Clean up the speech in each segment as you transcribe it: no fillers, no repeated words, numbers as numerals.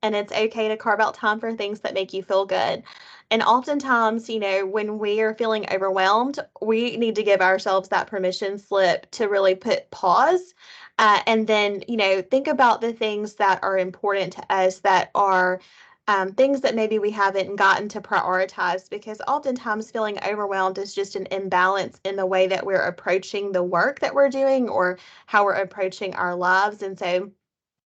and it's okay to carve out time for things that make you feel good. And oftentimes, when we are feeling overwhelmed, we need to give ourselves that permission slip to really put pause. And then, think about the things that are important to us that are things that maybe we haven't gotten to prioritize, because oftentimes feeling overwhelmed is just an imbalance in the way that we're approaching the work that we're doing or how we're approaching our lives. And so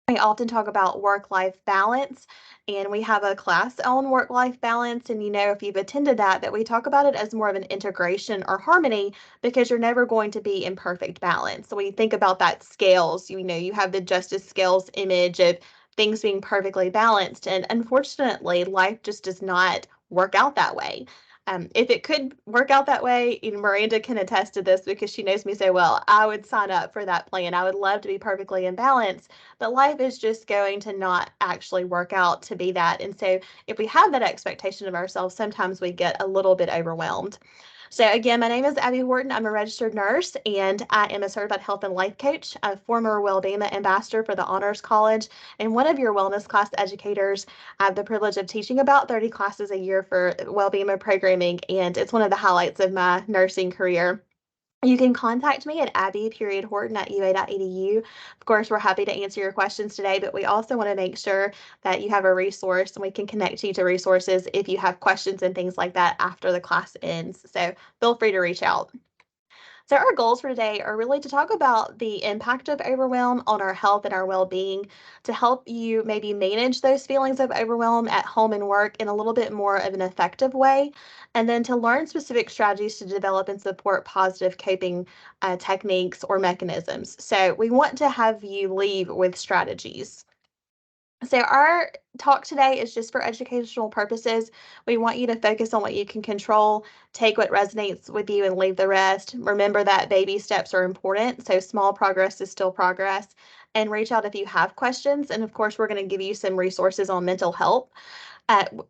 we often talk about work-life balance, and we have a class on work-life balance. And if you've attended that we talk about it as more of an integration or harmony, because you're never going to be in perfect balance. So when you think about that scales, you have the justice scales image of things being perfectly balanced. And unfortunately, life just does not work out that way. If it could work out that way, Miranda can attest to this because she knows me so well. I would sign up for that plan. I would love to be perfectly in balance, but life is just going to not actually work out to be that. And so if we have that expectation of ourselves, sometimes we get a little bit overwhelmed. So again, my name is Abby Horton. I'm a registered nurse, and I am a certified health and life coach, a former Wellbeing ambassador for the Honors College, and one of your wellness class educators. I have the privilege of teaching about 30 classes a year for Wellbeing programming, and it's one of the highlights of my nursing career. You can contact me at abby.horton@ua.edu. Of course, we're happy to answer your questions today, but we also want to make sure that you have a resource and we can connect you to resources if you have questions and things like that after the class ends. So feel free to reach out. So, our goals for today are really to talk about the impact of overwhelm on our health and our well being, to help you maybe manage those feelings of overwhelm at home and work in a little bit more of an effective way, and then to learn specific strategies to develop and support positive coping techniques or mechanisms. So, we want to have you leave with strategies. So, our talk today is just for educational purposes. We want you to focus on what you can control, take what resonates with you, and leave the rest. Remember that baby steps are important, so small progress is still progress. And reach out if you have questions. And of course, we're going to give you some resources on mental health.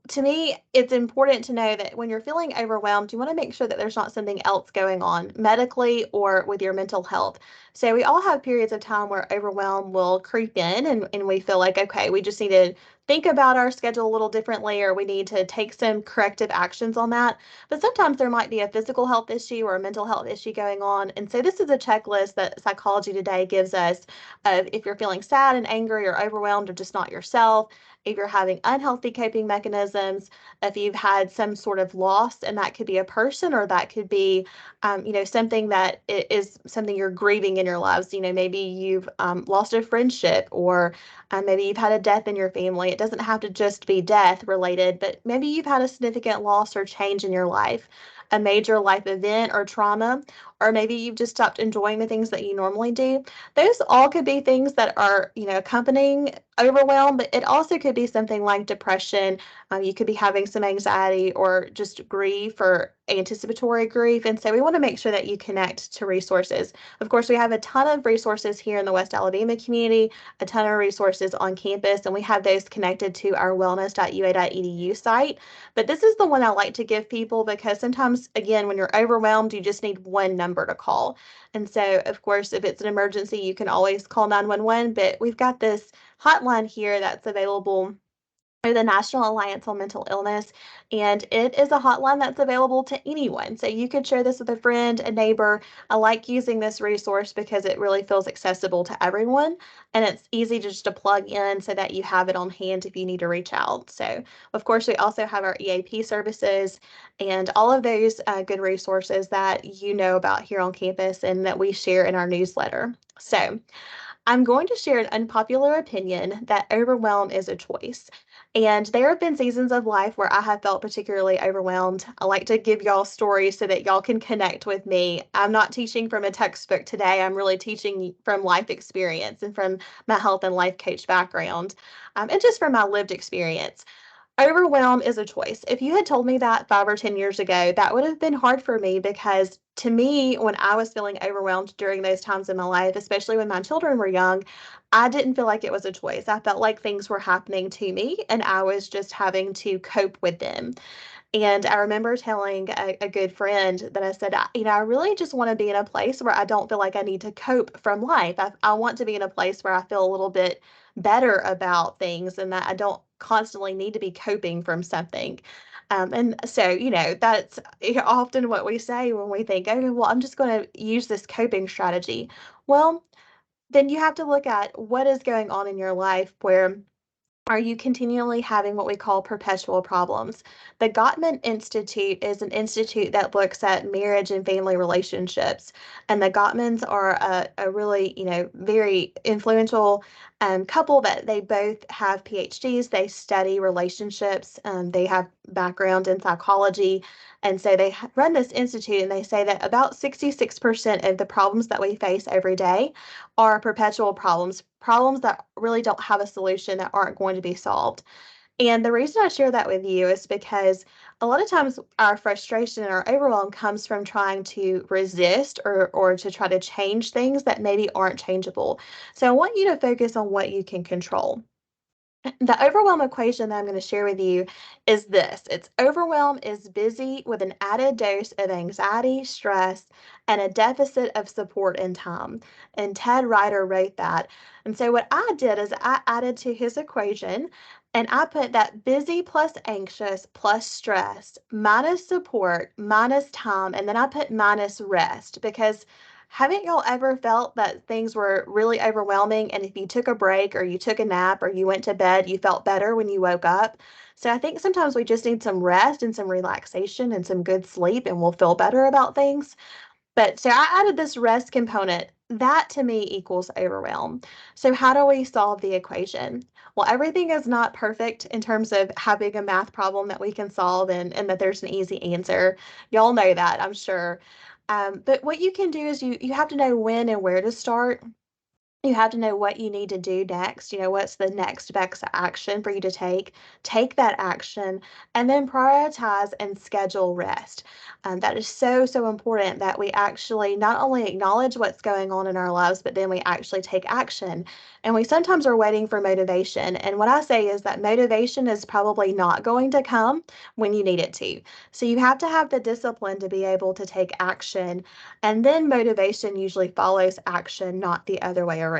To me, it's important to know that when you're feeling overwhelmed, you want to make sure that there's not something else going on medically or with your mental health. So, we all have periods of time where overwhelm will creep in, and we feel like, okay, we just need to think about our schedule a little differently, or we need to take some corrective actions on that. But sometimes there might be a physical health issue or a mental health issue going on. And so, this is a checklist that Psychology Today gives us of if you're feeling sad and angry or overwhelmed or just not yourself, if you're having unhealthy coping mechanisms, if you've had some sort of loss, and that could be a person or that could be, something that is something you're grieving in your lives. Maybe you've lost a friendship, or maybe you've had a death in your family. It doesn't have to just be death related, but maybe you've had a significant loss or change in your life, a major life event or trauma, or maybe you've just stopped enjoying the things that you normally do. Those all could be things that are, accompanying overwhelm, but it also could be something like depression. You could be having some anxiety or just grief or anticipatory grief. And so we want to make sure that you connect to resources. Of course, we have a ton of resources here in the West Alabama community, a ton of resources on campus, and we have those connected to our wellness.ua.edu site. But this is the one I like to give people because sometimes, again, when you're overwhelmed, you just need one number to call. And so, of course, if it's an emergency, you can always call 911, but we've got this hotline here that's available through the National Alliance on Mental Illness, and it is a hotline that's available to anyone. So you could share this with a friend, a neighbor. I like using this resource because it really feels accessible to everyone, and it's easy just to plug in so that you have it on hand if you need to reach out. So, of course, we also have our EAP services and all of those good resources that you know about here on campus and that we share in our newsletter. So, I'm going to share an unpopular opinion that overwhelm is a choice. And there have been seasons of life where I have felt particularly overwhelmed. I like to give y'all stories so that y'all can connect with me. I'm not teaching from a textbook today. I'm really teaching from life experience and from my health and life coach background, and just from my lived experience. Overwhelm is a choice. If you had told me that 5 or 10 years ago, that would have been hard for me because to me, when I was feeling overwhelmed during those times in my life, especially when my children were young, I didn't feel like it was a choice. I felt like things were happening to me and I was just having to cope with them. And I remember telling a good friend that I said, I really just want to be in a place where I don't feel like I need to cope from life. I want to be in a place where I feel a little bit better about things and that I don't constantly need to be coping from something. And so, that's often what we say when we think, oh, well, I'm just going to use this coping strategy. Well, then you have to look at what is going on in your life where are you continually having what we call perpetual problems? The Gottman Institute is an institute that looks at marriage and family relationships. And the Gottmans are a really, very influential couple that they both have PhDs. They study relationships. They have background in psychology. And so they run this institute and they say that about 66% of the problems that we face every day are perpetual problems, problems that really don't have a solution that aren't going to be solved. And the reason I share that with you is because a lot of times our frustration and our overwhelm comes from trying to resist or to try to change things that maybe aren't changeable. So I want you to focus on what you can control. The overwhelm equation that I'm going to share with you is this. It's overwhelm is busy with an added dose of anxiety, stress, and a deficit of support and time. And Ted Ryder wrote that. And so what I did is I added to his equation and I put that busy plus anxious plus stress minus support minus time. And then I put minus rest because haven't y'all ever felt that things were really overwhelming and if you took a break or you took a nap or you went to bed, you felt better when you woke up? So I think sometimes we just need some rest and some relaxation and some good sleep and we'll feel better about things. But so I added this rest component. That to me equals overwhelm. So how do we solve the equation? Well, everything is not perfect in terms of having a math problem that we can solve and that there's an easy answer. Y'all know that, I'm sure. But what you can do is you have to know when and where to start. You have to know what you need to do next. What's the next best action for you to take? Take that action and then prioritize and schedule rest. That is so, so important that we actually not only acknowledge what's going on in our lives, but then we actually take action. And we sometimes are waiting for motivation. And what I say is that motivation is probably not going to come when you need it to. So you have to have the discipline to be able to take action and then motivation usually follows action, not the other way around.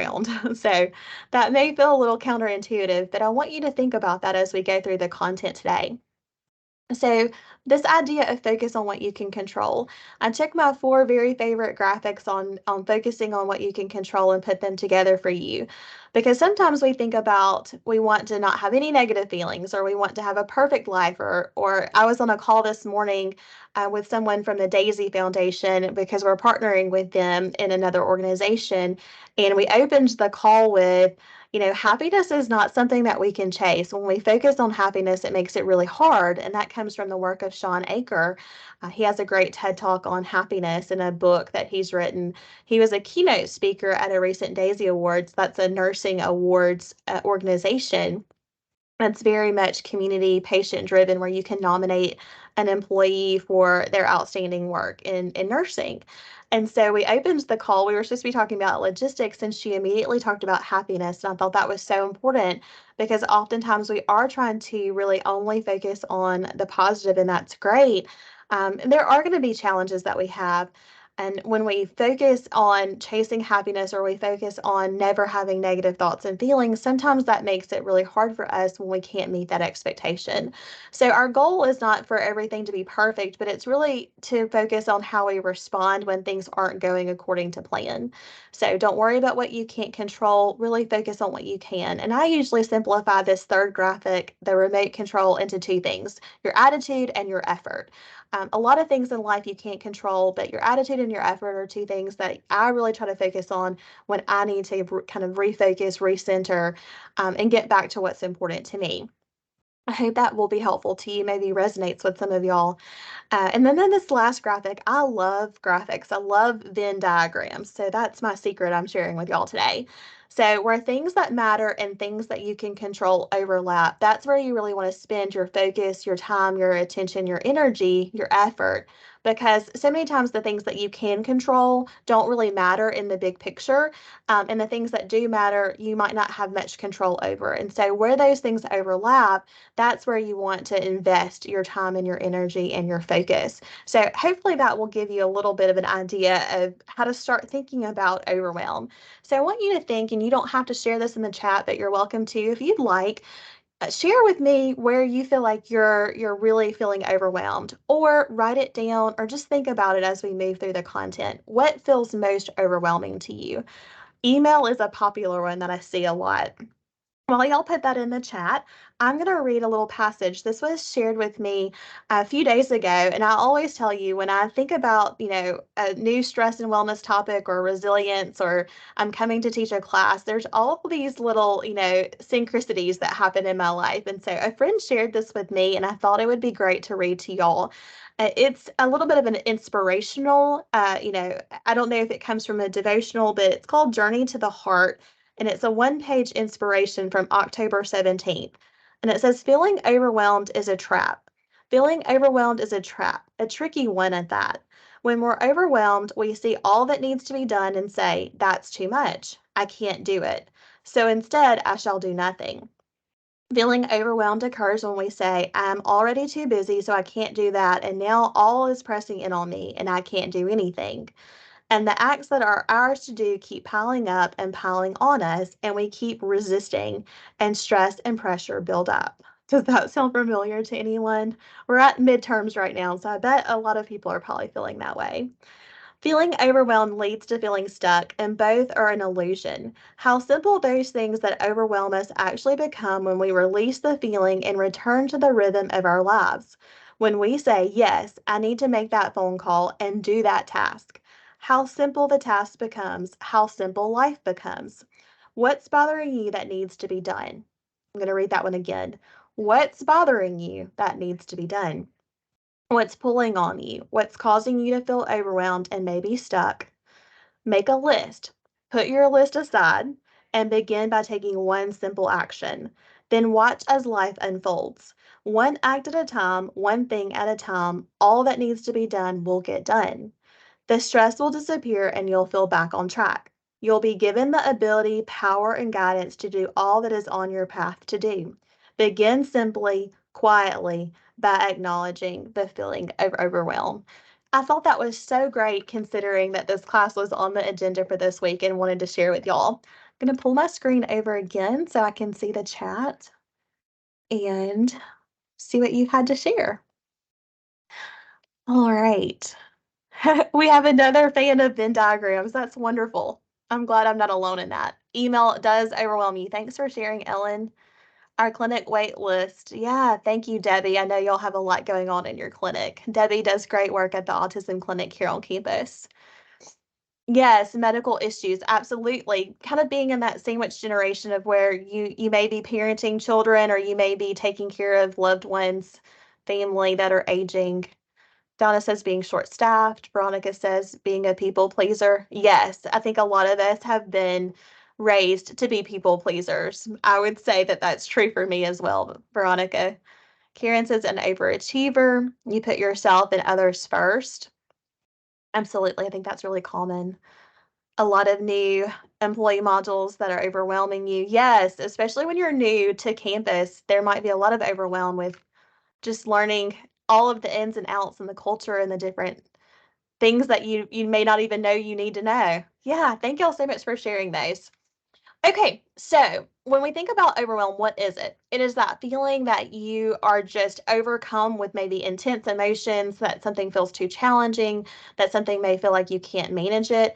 So that may feel a little counterintuitive, but I want you to think about that as we go through the content today. So, this idea of focus on what you can control. I took my four very favorite graphics on focusing on what you can control and put them together for you. Because sometimes we think about we want to not have any negative feelings or we want to have a perfect life or I was on a call this morning with someone from the Daisy Foundation because we're partnering with them in another organization and we opened the call with happiness is not something that we can chase. When we focus on happiness, it makes it really hard. And that comes from the work of Sean Aker. He has a great TED talk on happiness in a book that he's written. He was a keynote speaker at a recent Daisy Awards. That's a nursing awards organization. It's very much community patient driven, where you can nominate an employee for their outstanding work in nursing. And so we opened the call. We were supposed to be talking about logistics, and she immediately talked about happiness. And I thought that was so important because oftentimes we are trying to really only focus on the positive, and that's great. And there are going to be challenges that we have. And when we focus on chasing happiness or we focus on never having negative thoughts and feelings, sometimes that makes it really hard for us when we can't meet that expectation. So, our goal is not for everything to be perfect, but it's really to focus on how we respond when things aren't going according to plan. So, don't worry about what you can't control, really focus on what you can. And I usually simplify this third graphic, the remote control, into two things: your attitude and your effort. A lot of things in life you can't control, but your attitude and your effort are two things that I really try to focus on when I need to kind of refocus, recenter, and get back to what's important to me. I hope that will be helpful to you, maybe resonates with some of y'all. And then this last graphic, I love graphics. I love Venn diagrams. So that's my secret I'm sharing with y'all today. So, where things that matter and things that you can control overlap, that's where you really want to spend your focus, your time, your attention, your energy, your effort. Because so many times the things that you can control don't really matter in the big picture. And the things that do matter, you might not have much control over. And so, where those things overlap, that's where you want to invest your time and your energy and your focus. So, hopefully, that will give you a little bit of an idea of how to start thinking about overwhelm. So I want you to think, and you don't have to share this in the chat, but you're welcome to if you'd like. Share with me where you feel like you're really feeling overwhelmed, or write it down, or just think about it as we move through the content. What feels most overwhelming to you? Email is a popular one that I see a lot. While y'all put that in the chat, I'm going to read a little passage. This was shared with me a few days ago, and I always tell you when I think about, a new stress and wellness topic or resilience, or I'm coming to teach a class, there's all these little, synchronicities that happen in my life. And so a friend shared this with me, and I thought it would be great to read to y'all. It's a little bit of an inspirational, I don't know if it comes from a devotional, but it's called Journey to the Heart, and it's a one-page inspiration from October 17th. And it says, feeling overwhelmed is a trap. Feeling overwhelmed is a trap, a tricky one at that. When we're overwhelmed, we see all that needs to be done and say, that's too much. I can't do it. So instead, I shall do nothing. Feeling overwhelmed occurs when we say, I'm already too busy, so I can't do that. And now all is pressing in on me and I can't do anything. And the acts that are ours to do keep piling up and piling on us, and we keep resisting, and stress and pressure build up. Does that sound familiar to anyone? We're at midterms right now, so I bet a lot of people are probably feeling that way. Feeling overwhelmed leads to feeling stuck, and both are an illusion. How simple those things that overwhelm us actually become when we release the feeling and return to the rhythm of our lives. When we say, yes, I need to make that phone call and do that task. How simple the task becomes, how simple life becomes. What's bothering you that needs to be done? I'm going to read that one again. What's bothering you that needs to be done? What's pulling on you? What's causing you to feel overwhelmed and maybe stuck? Make a list. Put your list aside and begin by taking one simple action. Then watch as life unfolds. One act at a time, one thing at a time, all that needs to be done will get done. The stress will disappear and you'll feel back on track. You'll be given the ability, power, and guidance to do all that is on your path to do. Begin simply, quietly, by acknowledging the feeling of overwhelm. I thought that was so great considering that this class was on the agenda for this week and wanted to share with y'all. I'm going to pull my screen over again so I can see the chat and see what you had to share. All right. We have another fan of Venn diagrams. That's wonderful. I'm glad I'm not alone in that. Email does overwhelm you. Thanks for sharing, Ellen. Our clinic wait list. Yeah, thank you, Debbie. I know y'all have a lot going on in your clinic. Debbie does great work at the autism clinic here on campus. Yes, medical issues, absolutely. Kind of being in that sandwich generation of where you may be parenting children, or you may be taking care of loved ones, family that are aging. Donna says being short-staffed. Veronica says being a people pleaser. Yes, I think a lot of us have been raised to be people pleasers. I would say that that's true for me as well, Veronica. Karen says an overachiever. You put yourself and others first. Absolutely, I think that's really common. A lot of new employee modules that are overwhelming you. Yes, especially when you're new to campus, there might be a lot of overwhelm with just learning all of the ins and outs and the culture and the different things that you may not even know you need to know. Yeah, thank y'all so much for sharing those. Okay, so when we think about overwhelm, what is it? It is that feeling that you are just overcome with maybe intense emotions, that something feels too challenging, that something may feel like you can't manage it.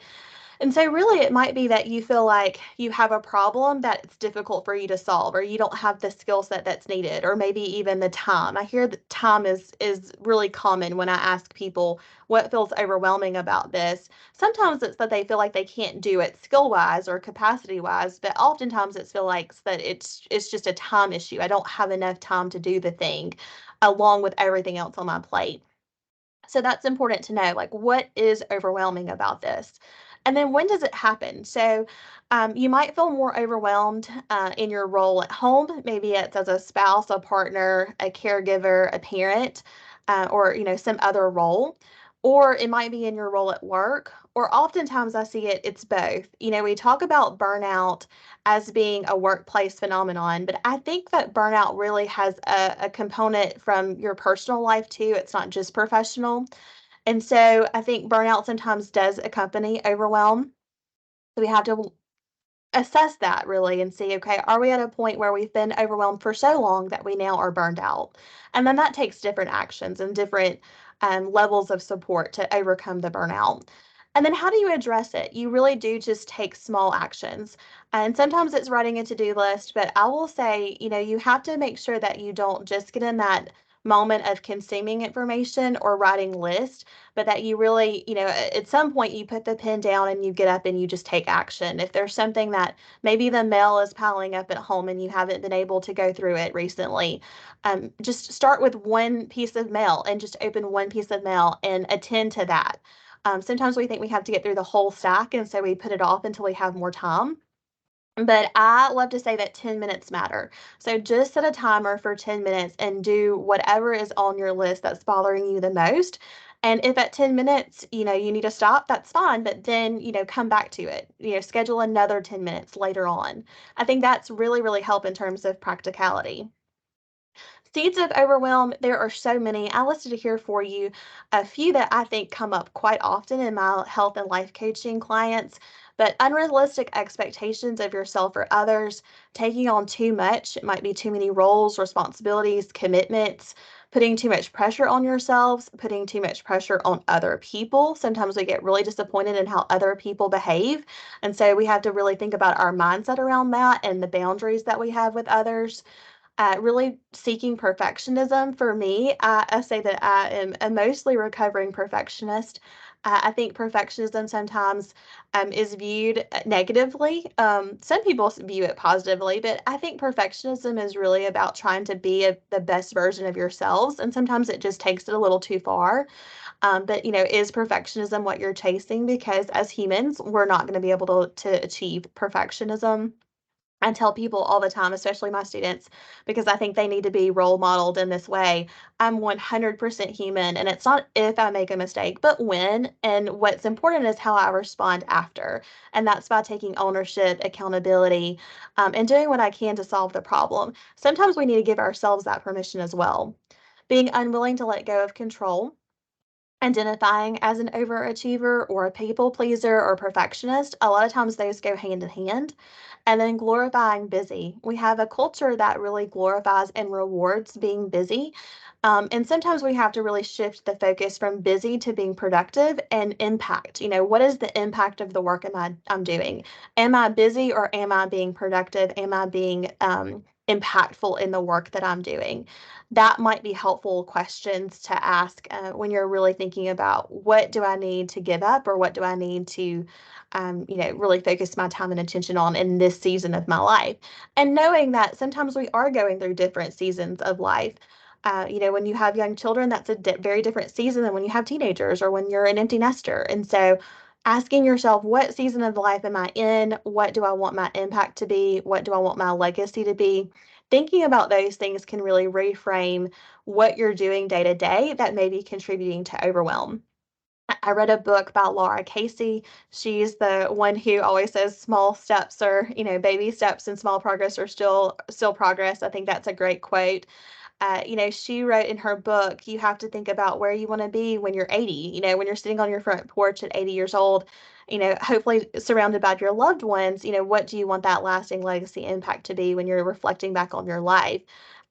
And so really it might be that you feel like you have a problem that it's difficult for you to solve, or you don't have the skill set that's needed, or maybe even the time. I hear that time is really common when I ask people what feels overwhelming about this. Sometimes it's that they feel like they can't do it skill-wise or capacity-wise, but oftentimes it's feel like that it's just a time issue. I don't have enough time to do the thing along with everything else on my plate. So that's important to know, like, what is overwhelming about this? And then when does it happen? So you might feel more overwhelmed in your role at home. Maybe it's as a spouse, a partner, a caregiver, a parent, or some other role. Or it might be in your role at work. Or oftentimes I see it's both. We talk about burnout as being a workplace phenomenon, but I think that burnout really has a component from your personal life too. It's not just professional. And so I think burnout sometimes does accompany overwhelm. So we have to assess that really and see, okay, are we at a point where we've been overwhelmed for so long that we now are burned out? And then that takes different actions and different levels of support to overcome the burnout. And then how do you address it? You really do just take small actions. And sometimes it's writing a to do list, but I will say, you have to make sure that you don't just get in that moment of consuming information or writing lists, but that you really, at some point you put the pen down and you get up and you just take action. If there's something that maybe the mail is piling up at home and you haven't been able to go through it recently, just start with one piece of mail and just open one piece of mail and attend to that. Sometimes we think we have to get through the whole stack, and so we put it off until we have more time. But I love to say that 10 minutes matter. So just set a timer for 10 minutes and do whatever is on your list that's bothering you the most. And if at 10 minutes, you need to stop, that's fine. But then, come back to it. Schedule another 10 minutes later on. I think that's really, really help in terms of practicality. Seeds of overwhelm, there are so many. I listed here for you a few that I think come up quite often in my health and life coaching clients. But unrealistic expectations of yourself or others, taking on too much, it might be too many roles, responsibilities, commitments, putting too much pressure on yourselves, putting too much pressure on other people. Sometimes we get really disappointed in how other people behave. And so we have to really think about our mindset around that and the boundaries that we have with others. Really seeking perfectionism for me, I say that I am a mostly recovering perfectionist. I think perfectionism sometimes is viewed negatively. Some people view it positively, but I think perfectionism is really about trying to be the best version of yourselves, and sometimes it just takes it a little too far. But is perfectionism what you're chasing? Because as humans, we're not going to be able to achieve perfectionism. I tell people all the time, especially my students, because I think they need to be role modeled in this way. I'm 100% human, and it's not if I make a mistake, but when. And what's important is how I respond after. And that's by taking ownership, accountability, and doing what I can to solve the problem. Sometimes we need to give ourselves that permission as well. Being unwilling to let go of control, identifying as an overachiever or a people pleaser or perfectionist, a lot of times those go hand in hand. And then glorifying busy. We have a culture that really glorifies and rewards being busy. And sometimes we have to really shift the focus from busy to being productive and impact. What is the impact of the work I'm doing? Am I busy or am I being productive? Am I being impactful in the work that I'm doing? That might be helpful questions to ask when you're really thinking about what do I need to give up or what do I need to really focus my time and attention on in this season of my life. And knowing that sometimes we are going through different seasons of life. When you have young children, that's a very different season than when you have teenagers or when you're an empty nester. And so asking yourself, what season of life am I in? What do I want my impact to be? What do I want my legacy to be? Thinking about those things can really reframe what you're doing day to day that may be contributing to overwhelm. I read a book by Laura Casey. She's the one who always says small steps are, baby steps and small progress are still progress. I think that's a great quote. She wrote in her book, you have to think about where you want to be when you're 80, when you're sitting on your front porch at 80 years old, hopefully surrounded by your loved ones, what do you want that lasting legacy impact to be when you're reflecting back on your life?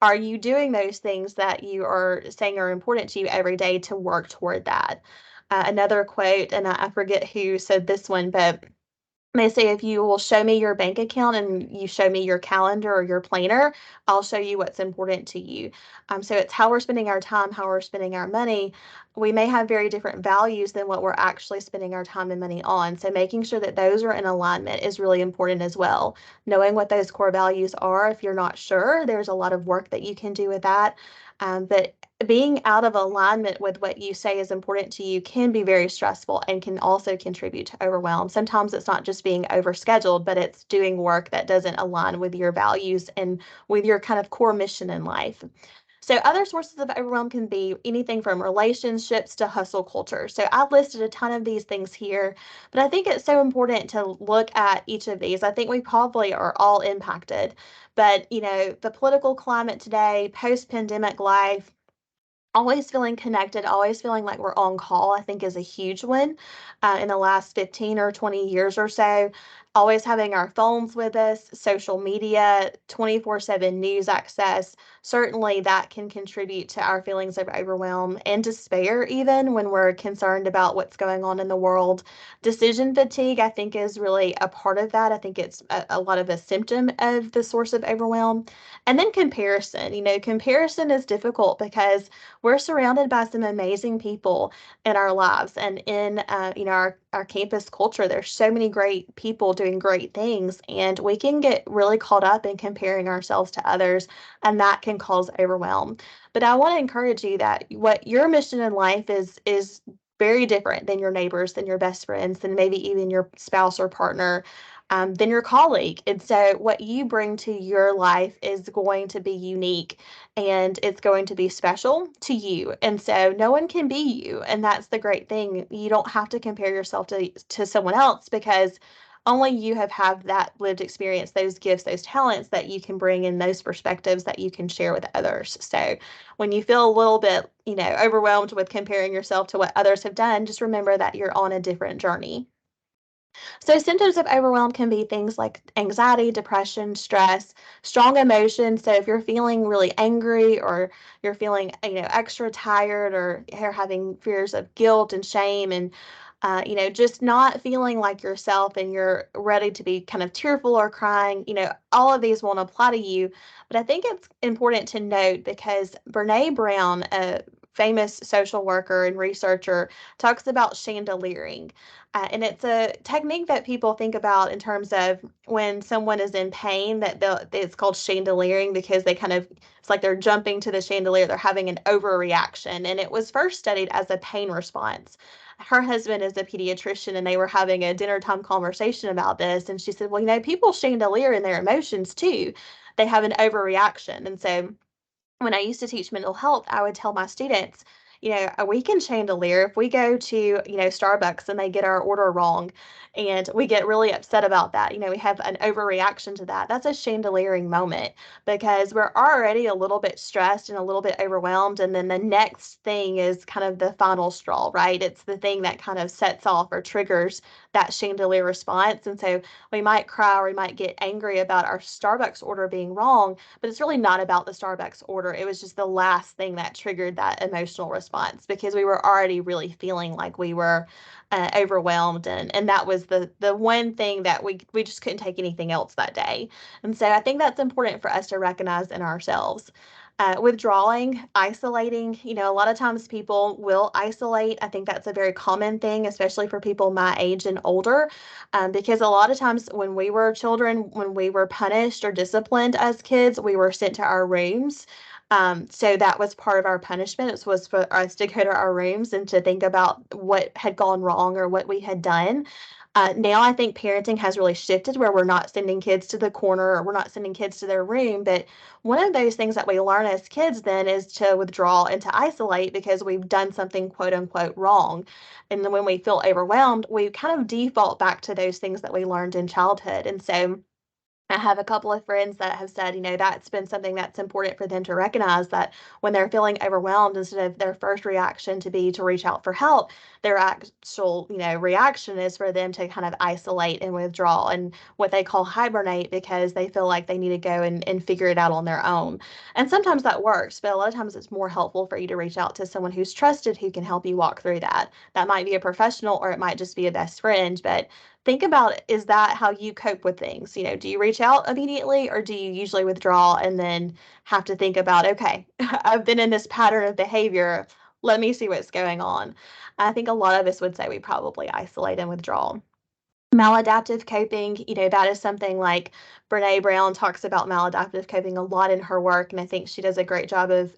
Are you doing those things that you are saying are important to you every day to work toward that? Another quote, and I forget who said this one, but they say, if you will show me your bank account and you show me your calendar or your planner, I'll show you what's important to you. So it's how we're spending our time, how we're spending our money. We may have very different values than what we're actually spending our time and money on. So making sure that those are in alignment is really important as well. Knowing what those core values are, if you're not sure, there's a lot of work that you can do with that. But being out of alignment with what you say is important to you can be very stressful and can also contribute to overwhelm. Sometimes it's not just being overscheduled, but it's doing work that doesn't align with your values and with your kind of core mission in life. So, other sources of overwhelm can be anything from relationships to hustle culture. So, I've listed a ton of these things here, but I think it's so important to look at each of these. I think we probably are all impacted, but the political climate today, post pandemic life, always feeling connected, always feeling like we're on call, I think is a huge one in the last 15 or 20 years or so. Always having our phones with us, social media, 24/7 news access. Certainly, that can contribute to our feelings of overwhelm and despair, even when we're concerned about what's going on in the world. Decision fatigue, I think, is really a part of that. I think it's a lot of a symptom of the source of overwhelm. And then comparison. Comparison is difficult because we're surrounded by some amazing people in our lives and in our campus culture. There's so many great people doing great things, and we can get really caught up in comparing ourselves to others, and that can cause overwhelm. But I want to encourage you that what your mission in life is very different than your neighbors, than your best friends, than maybe even your spouse or partner, than your colleague. And so, what you bring to your life is going to be unique and it's going to be special to you. And so, no one can be you. And that's the great thing. You don't have to compare yourself to someone else because only you have that lived experience, those gifts, those talents that you can bring in, those perspectives that you can share with others. So, when you feel a little bit, overwhelmed with comparing yourself to what others have done, just remember that you're on a different journey. So, symptoms of overwhelm can be things like anxiety, depression, stress, strong emotions. So, if you're feeling really angry or you're feeling, extra tired or you're having fears of guilt and shame and just not feeling like yourself and you're ready to be kind of tearful or crying, all of these won't apply to you. But I think it's important to note because Brene Brown, a famous social worker and researcher, talks about chandeliering. And it's a technique that people think about in terms of when someone is in pain, it's called chandeliering because it's like they're jumping to the chandelier, they're having an overreaction. And it was first studied as a pain response. Her husband is a pediatrician and they were having a dinner time conversation about this. And she said, well, people chandelier in their emotions too. They have an overreaction. And so when I used to teach mental health, I would tell my students, a weekend chandelier, if we go to, Starbucks and they get our order wrong and we get really upset about that, we have an overreaction to that. That's a chandeliering moment because we're already a little bit stressed and a little bit overwhelmed. And then the next thing is kind of the final straw, right? It's the thing that kind of sets off or triggers that chandelier response. And so we might cry or we might get angry about our Starbucks order being wrong, but it's really not about the Starbucks order. It was just the last thing that triggered that emotional response because we were already really feeling like we were overwhelmed, and that was the one thing that we just couldn't take anything else that day. And so I think that's important for us to recognize in ourselves. Withdrawing, isolating, a lot of times people will isolate. I think that's a very common thing, especially for people my age and older, because a lot of times when we were children, when we were punished or disciplined as kids, we were sent to our rooms. So that was part of our punishment. It was for us to go to our rooms and to think about what had gone wrong or what we had done. Now I think parenting has really shifted where we're not sending kids to the corner or we're not sending kids to their room. But one of those things that we learn as kids then is to withdraw and to isolate because we've done something quote unquote wrong. And then when we feel overwhelmed, we kind of default back to those things that we learned in childhood. And so I have a couple of friends that have said, that's been something that's important for them to recognize that when they're feeling overwhelmed, instead of their first reaction to be to reach out for help, their actual, reaction is for them to kind of isolate and withdraw and what they call hibernate because they feel like they need to go and figure it out on their own. And sometimes that works, but a lot of times it's more helpful for you to reach out to someone who's trusted who can help you walk through that. That might be a professional or it might just be a best friend, but think about, is that how you cope with things? Do you reach out immediately or do you usually withdraw and then have to think about, okay, I've been in this pattern of behavior. Let me see what's going on. I think a lot of us would say we probably isolate and withdraw. Maladaptive coping, that is something like Brene Brown talks about maladaptive coping a lot in her work, and I think she does a great job of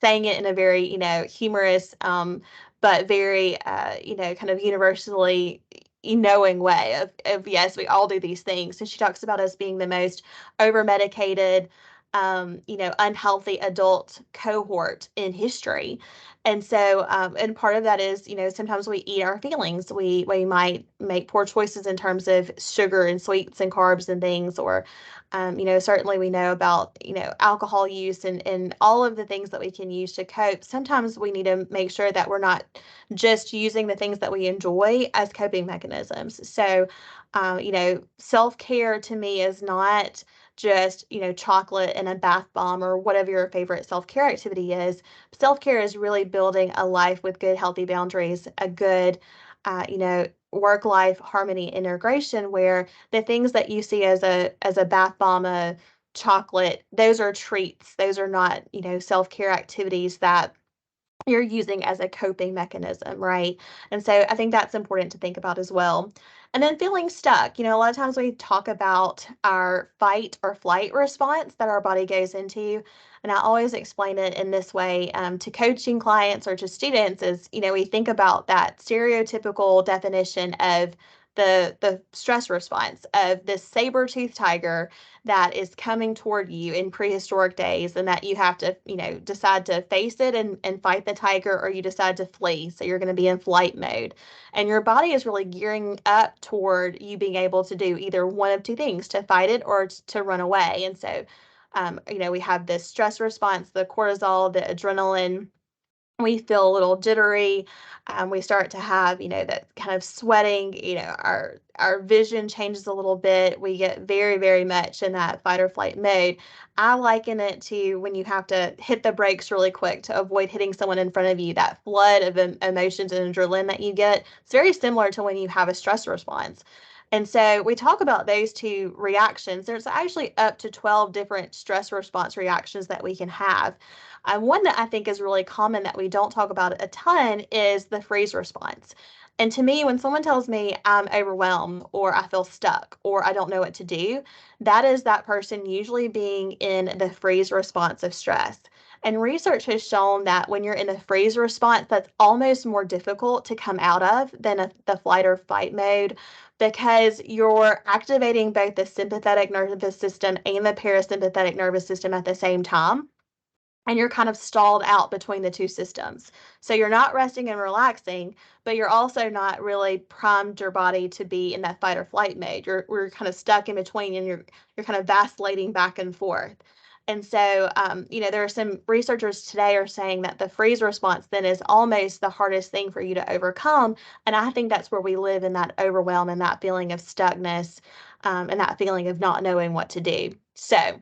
saying it in a very, humorous, but very, kind of universally knowing way of yes, we all do these things. And she talks about us being the most over medicated, unhealthy adult cohort in history. And so, and part of that is, sometimes we eat our feelings. We might make poor choices in terms of sugar and sweets and carbs and things, or, certainly we know about, alcohol use and all of the things that we can use to cope. Sometimes we need to make sure that we're not just using the things that we enjoy as coping mechanisms. So, self-care to me is not just, chocolate and a bath bomb or whatever your favorite self-care activity is. Self-care is really building a life with good, healthy boundaries, a good, work-life harmony integration where the things that you see as a bath bomb, a chocolate, those are treats. Those are not, self-care activities that you're using as a coping mechanism, right? And so I think that's important to think about as well. And then feeling stuck. A lot of times we talk about our fight or flight response that our body goes into. And I always explain it in this way to coaching clients or to students is, we think about that stereotypical definition of the stress response of this saber-toothed tiger that is coming toward you in prehistoric days and that you have to, decide to face it and fight the tiger or you decide to flee. So you're going to be in flight mode. And your body is really gearing up toward you being able to do either one of two things, to fight it or to run away. And so, we have this stress response, the cortisol, the adrenaline, we feel a little jittery. We start to have, that kind of sweating, our vision changes a little bit. We get very, very much in that fight or flight mode. I liken it to when you have to hit the brakes really quick to avoid hitting someone in front of you, that flood of emotions and adrenaline that you get. It's very similar to when you have a stress response. And so we talk about those two reactions. There's actually up to 12 different stress response reactions that we can have. One that I think is really common that we don't talk about a ton is the freeze response. And to me, when someone tells me I'm overwhelmed or I feel stuck or I don't know what to do, that is that person usually being in the freeze response of stress. And research has shown that when you're in the freeze response, that's almost more difficult to come out of than the flight or fight mode because you're activating both the sympathetic nervous system and the parasympathetic nervous system at the same time and you're kind of stalled out between the two systems. So you're not resting and relaxing, but you're also not really primed your body to be in that fight or flight mode. We're kind of stuck in between and you're kind of vacillating back and forth. And so, there are some researchers today are saying that the freeze response then is almost the hardest thing for you to overcome. And I think that's where we live in that overwhelm and that feeling of stuckness and that feeling of not knowing what to do. So,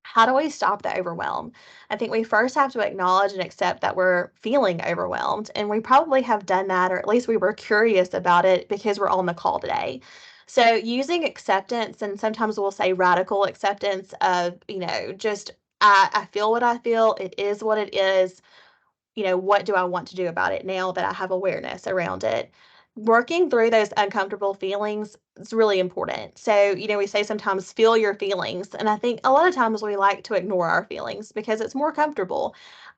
how do we stop the overwhelm? I think we first have to acknowledge and accept that we're feeling overwhelmed. And we probably have done that, or at least we were curious about it because we're on the call today. So, using acceptance, and sometimes we'll say radical acceptance of, just I feel what I feel, it is what it is, what do I want to do about it now that I have awareness around it? Working through those uncomfortable feelings is really important. So, we say sometimes feel your feelings. And I think a lot of times we like to ignore our feelings because it's more comfortable.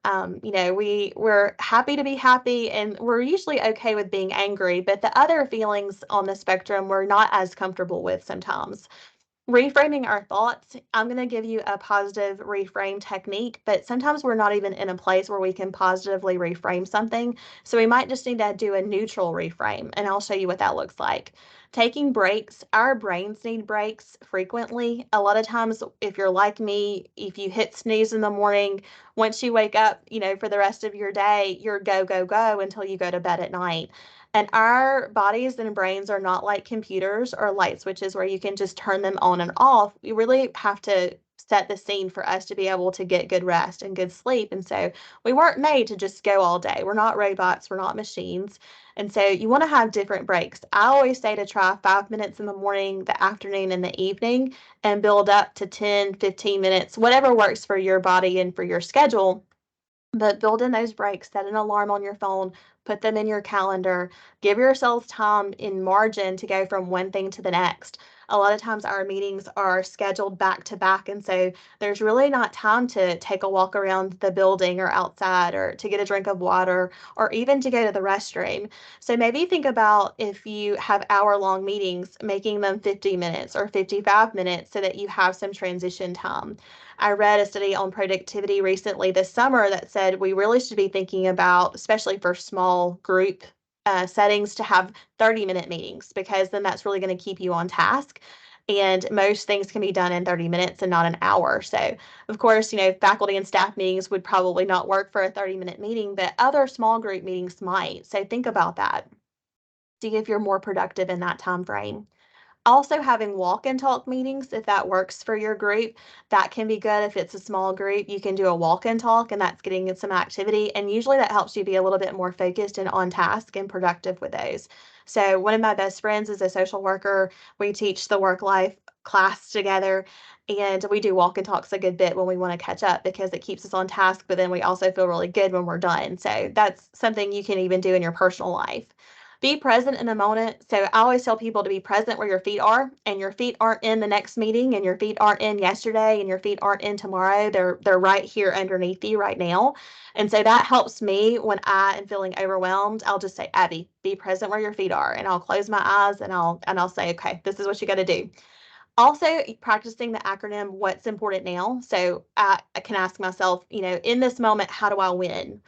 We're happy to be happy and we're usually okay with being angry, but the other feelings on the spectrum we're not as comfortable with sometimes. Reframing our thoughts, I'm going to give you a positive reframe technique, but sometimes we're not even in a place where we can positively reframe something. So we might just need to do a neutral reframe, and I'll show you what that looks like. Taking breaks, our brains need breaks frequently. A lot of times, if you're like me, if you hit snooze in the morning, once you wake up, for the rest of your day, you're go, go, go until you go to bed at night. And our bodies and brains are not like computers or light switches where you can just turn them on and off. You really have to set the scene for us to be able to get good rest and good sleep. And so we weren't made to just go all day. We're not robots, we're not machines. And so you want to have different breaks. I always say to try 5 minutes in the morning, the afternoon, and the evening, and build up to 10, 15 minutes, whatever works for your body and for your schedule But build in those breaks, set an alarm on your phone, put them in your calendar, give yourselves time in margin to go from one thing to the next. A lot of times our meetings are scheduled back to back, and so there's really not time to take a walk around the building or outside or to get a drink of water or even to go to the restroom. So maybe think about if you have hour-long meetings, making them 50 minutes or 55 minutes so that you have some transition time. I read a study on productivity recently this summer that said we really should be thinking about, especially for small group settings, to have 30-minute meetings because then that's really going to keep you on task. And most things can be done in 30 minutes and not an hour. So, of course, faculty and staff meetings would probably not work for a 30-minute meeting, but other small group meetings might. So, think about that. See if you're more productive in that time frame. Also, having walk and talk meetings, if that works for your group, that can be good. If it's a small group, you can do a walk and talk, and that's getting in some activity. And usually that helps you be a little bit more focused and on task and productive with those. So, one of my best friends is a social worker. We teach the work life class together, and we do walk and talks a good bit when we want to catch up because it keeps us on task, but then we also feel really good when we're done. So, that's something you can even do in your personal life. Be present in the moment. So I always tell people to be present where your feet are, and your feet aren't in the next meeting, and your feet aren't in yesterday, and your feet aren't in tomorrow. They're right here underneath you right now. And so that helps me when I am feeling overwhelmed. I'll just say, Abby, be present where your feet are, and I'll close my eyes and I'll say, okay, this is what you got to do. Also, practicing the acronym What's Important Now. So I can ask myself, in this moment, how do I win?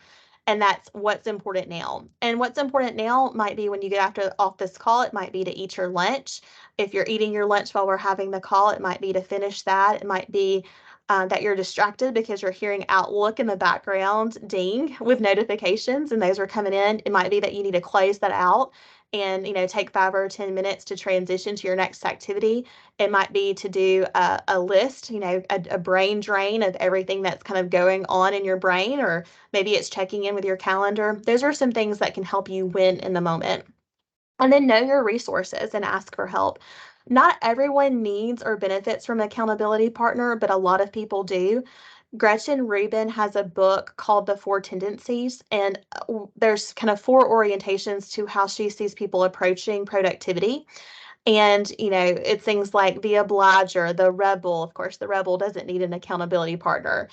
And that's what's important now. And what's important now might be when you get after off this call, it might be to eat your lunch. If you're eating your lunch while we're having the call, it might be to finish that. It might be that you're distracted because you're hearing Outlook in the background ding with notifications and those are coming in. It might be that you need to close that out and take 5 or 10 minutes to transition to your next activity. It might be to do a list, a brain drain of everything that's kind of going on in your brain, or maybe it's checking in with your calendar. Those are some things that can help you win in the moment. And then know your resources and ask for help. Not everyone needs or benefits from an accountability partner, but a lot of people do. Gretchen Rubin has a book called The Four Tendencies, and there's kind of four orientations to how she sees people approaching productivity. And, it's things like the obliger, the rebel. Of course, the rebel doesn't need an accountability partner.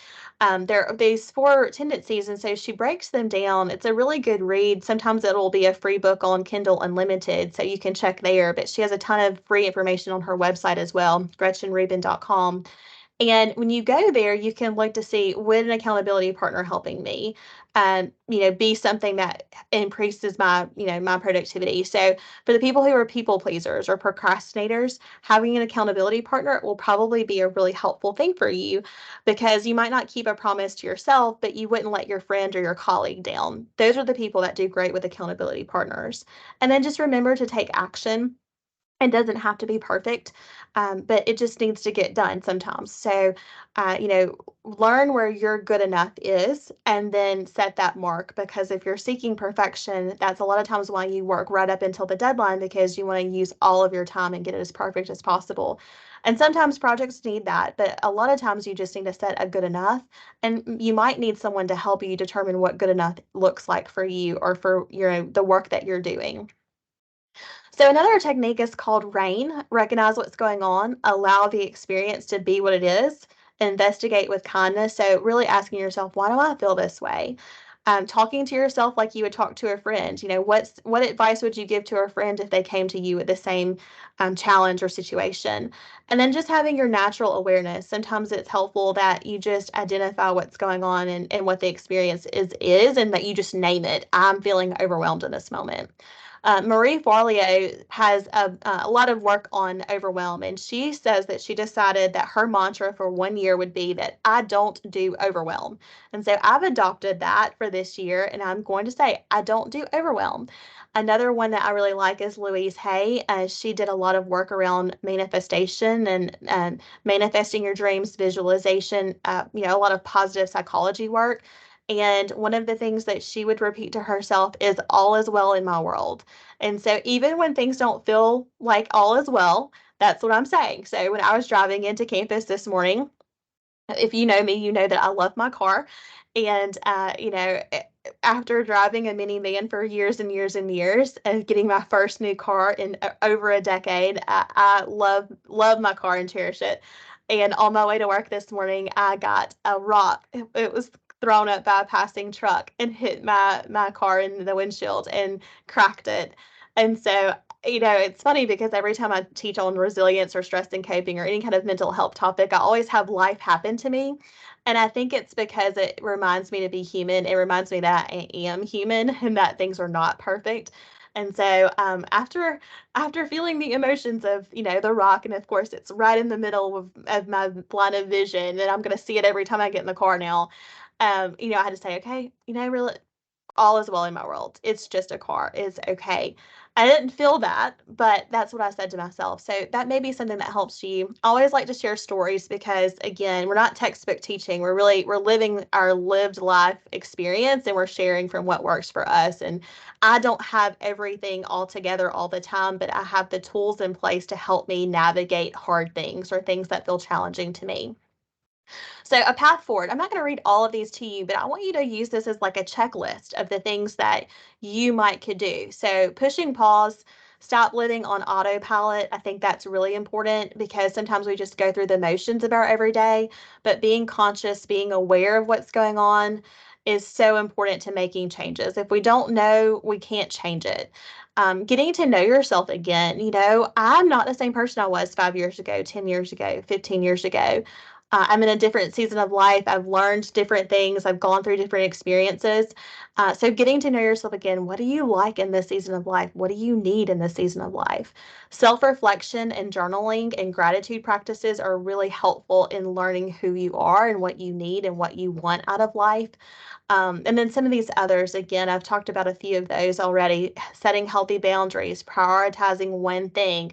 There are these four tendencies, and so she breaks them down. It's a really good read. Sometimes it'll be a free book on Kindle Unlimited, so you can check there. But she has a ton of free information on her website as well, gretchenrubin.com. And when you go there, you can look to see, would an accountability partner helping me, be something that increases my productivity. So for the people who are people pleasers or procrastinators, having an accountability partner will probably be a really helpful thing for you because you might not keep a promise to yourself, but you wouldn't let your friend or your colleague down. Those are the people that do great with accountability partners. And then just remember to take action. It doesn't have to be perfect, but it just needs to get done sometimes. So, learn where your good enough is and then set that mark, because if you're seeking perfection, that's a lot of times why you work right up until the deadline, because you want to use all of your time and get it as perfect as possible. And sometimes projects need that, but a lot of times you just need to set a good enough, and you might need someone to help you determine what good enough looks like for you or for the work that you're doing. So another technique is called RAIN. Recognize what's going on, allow the experience to be what it is, investigate with kindness. So really asking yourself, why do I feel this way? Talking to yourself like you would talk to a friend. What advice would you give to a friend if they came to you with the same challenge or situation? And then just having your natural awareness. Sometimes it's helpful that you just identify what's going on and what the experience is, and that you just name it. I'm feeling overwhelmed in this moment. Marie Forleo has a lot of work on overwhelm, and she says that she decided that her mantra for 1 year would be that I don't do overwhelm. And so I've adopted that for this year, and I'm going to say I don't do overwhelm. Another one that I really like is Louise Hay. She did a lot of work around manifestation and manifesting your dreams, visualization, a lot of positive psychology work. And one of the things that she would repeat to herself is all is well in my world. And so even when things don't feel like all is well, that's what I'm saying. So when I was driving into campus this morning, If you know me, you know that I love my car. And, after driving a minivan for years and years and years and getting my first new car in over a decade, I love my car and cherish it. And on my way to work this morning, I got a rock. It was thrown up by a passing truck and hit my car in the windshield and cracked it. And so, it's funny because every time I teach on resilience or stress and coping or any kind of mental health topic, I always have life happen to me. And I think it's because it reminds me to be human. It reminds me that I am human and that things are not perfect. And so, after feeling the emotions of, the rock, and of course it's right in the middle of my line of vision, and I'm going to see it every time I get in the car now. I had to say, okay, really, all is well in my world. It's just a car. It's okay. I didn't feel that, but that's what I said to myself. So that may be something that helps you. I always like to share stories because again, we're not textbook teaching. We're living our lived life experience and we're sharing from what works for us. And I don't have everything all together all the time, but I have the tools in place to help me navigate hard things or things that feel challenging to me. So, a path forward. I'm not going to read all of these to you, but I want you to use this as like a checklist of the things that you might could do. So, pushing pause, stop living on autopilot. I think that's really important because sometimes we just go through the motions of our everyday, but being conscious, being aware of what's going on is so important to making changes. If we don't know, we can't change it. Getting to know yourself again. I'm not the same person I was 5 years ago, 10 years ago, 15 years ago. I'm in a different season of life. I've learned different things. I've gone through different experiences. So, getting to know yourself again. What do you like in this season of life? What do you need in this season of life? Self reflection and journaling and gratitude practices are really helpful in learning who you are and what you need and what you want out of life. And then some of these others, again, I've talked about a few of those already. Setting healthy boundaries, prioritizing one thing.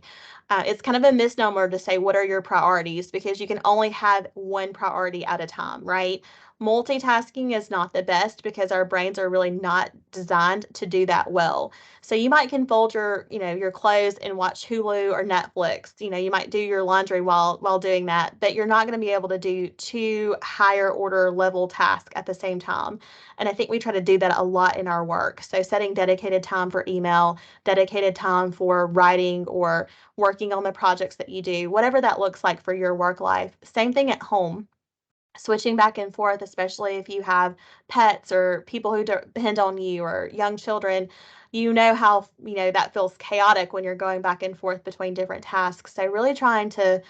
It's kind of a misnomer to say, what are your priorities? Because you can only have one priority at a time, right? Multitasking is not the best because our brains are really not designed to do that well. So you might can fold your clothes and watch Hulu or Netflix. You might do your laundry while doing that, but you're not going to be able to do two higher order level tasks at the same time. And I think we try to do that a lot in our work. So setting dedicated time for email, dedicated time for writing or working on the projects that you do, whatever that looks like for your work life. Same thing at home. Switching back and forth, especially if you have pets or people who depend on you or young children, how that feels chaotic when you're going back and forth between different tasks. So really trying to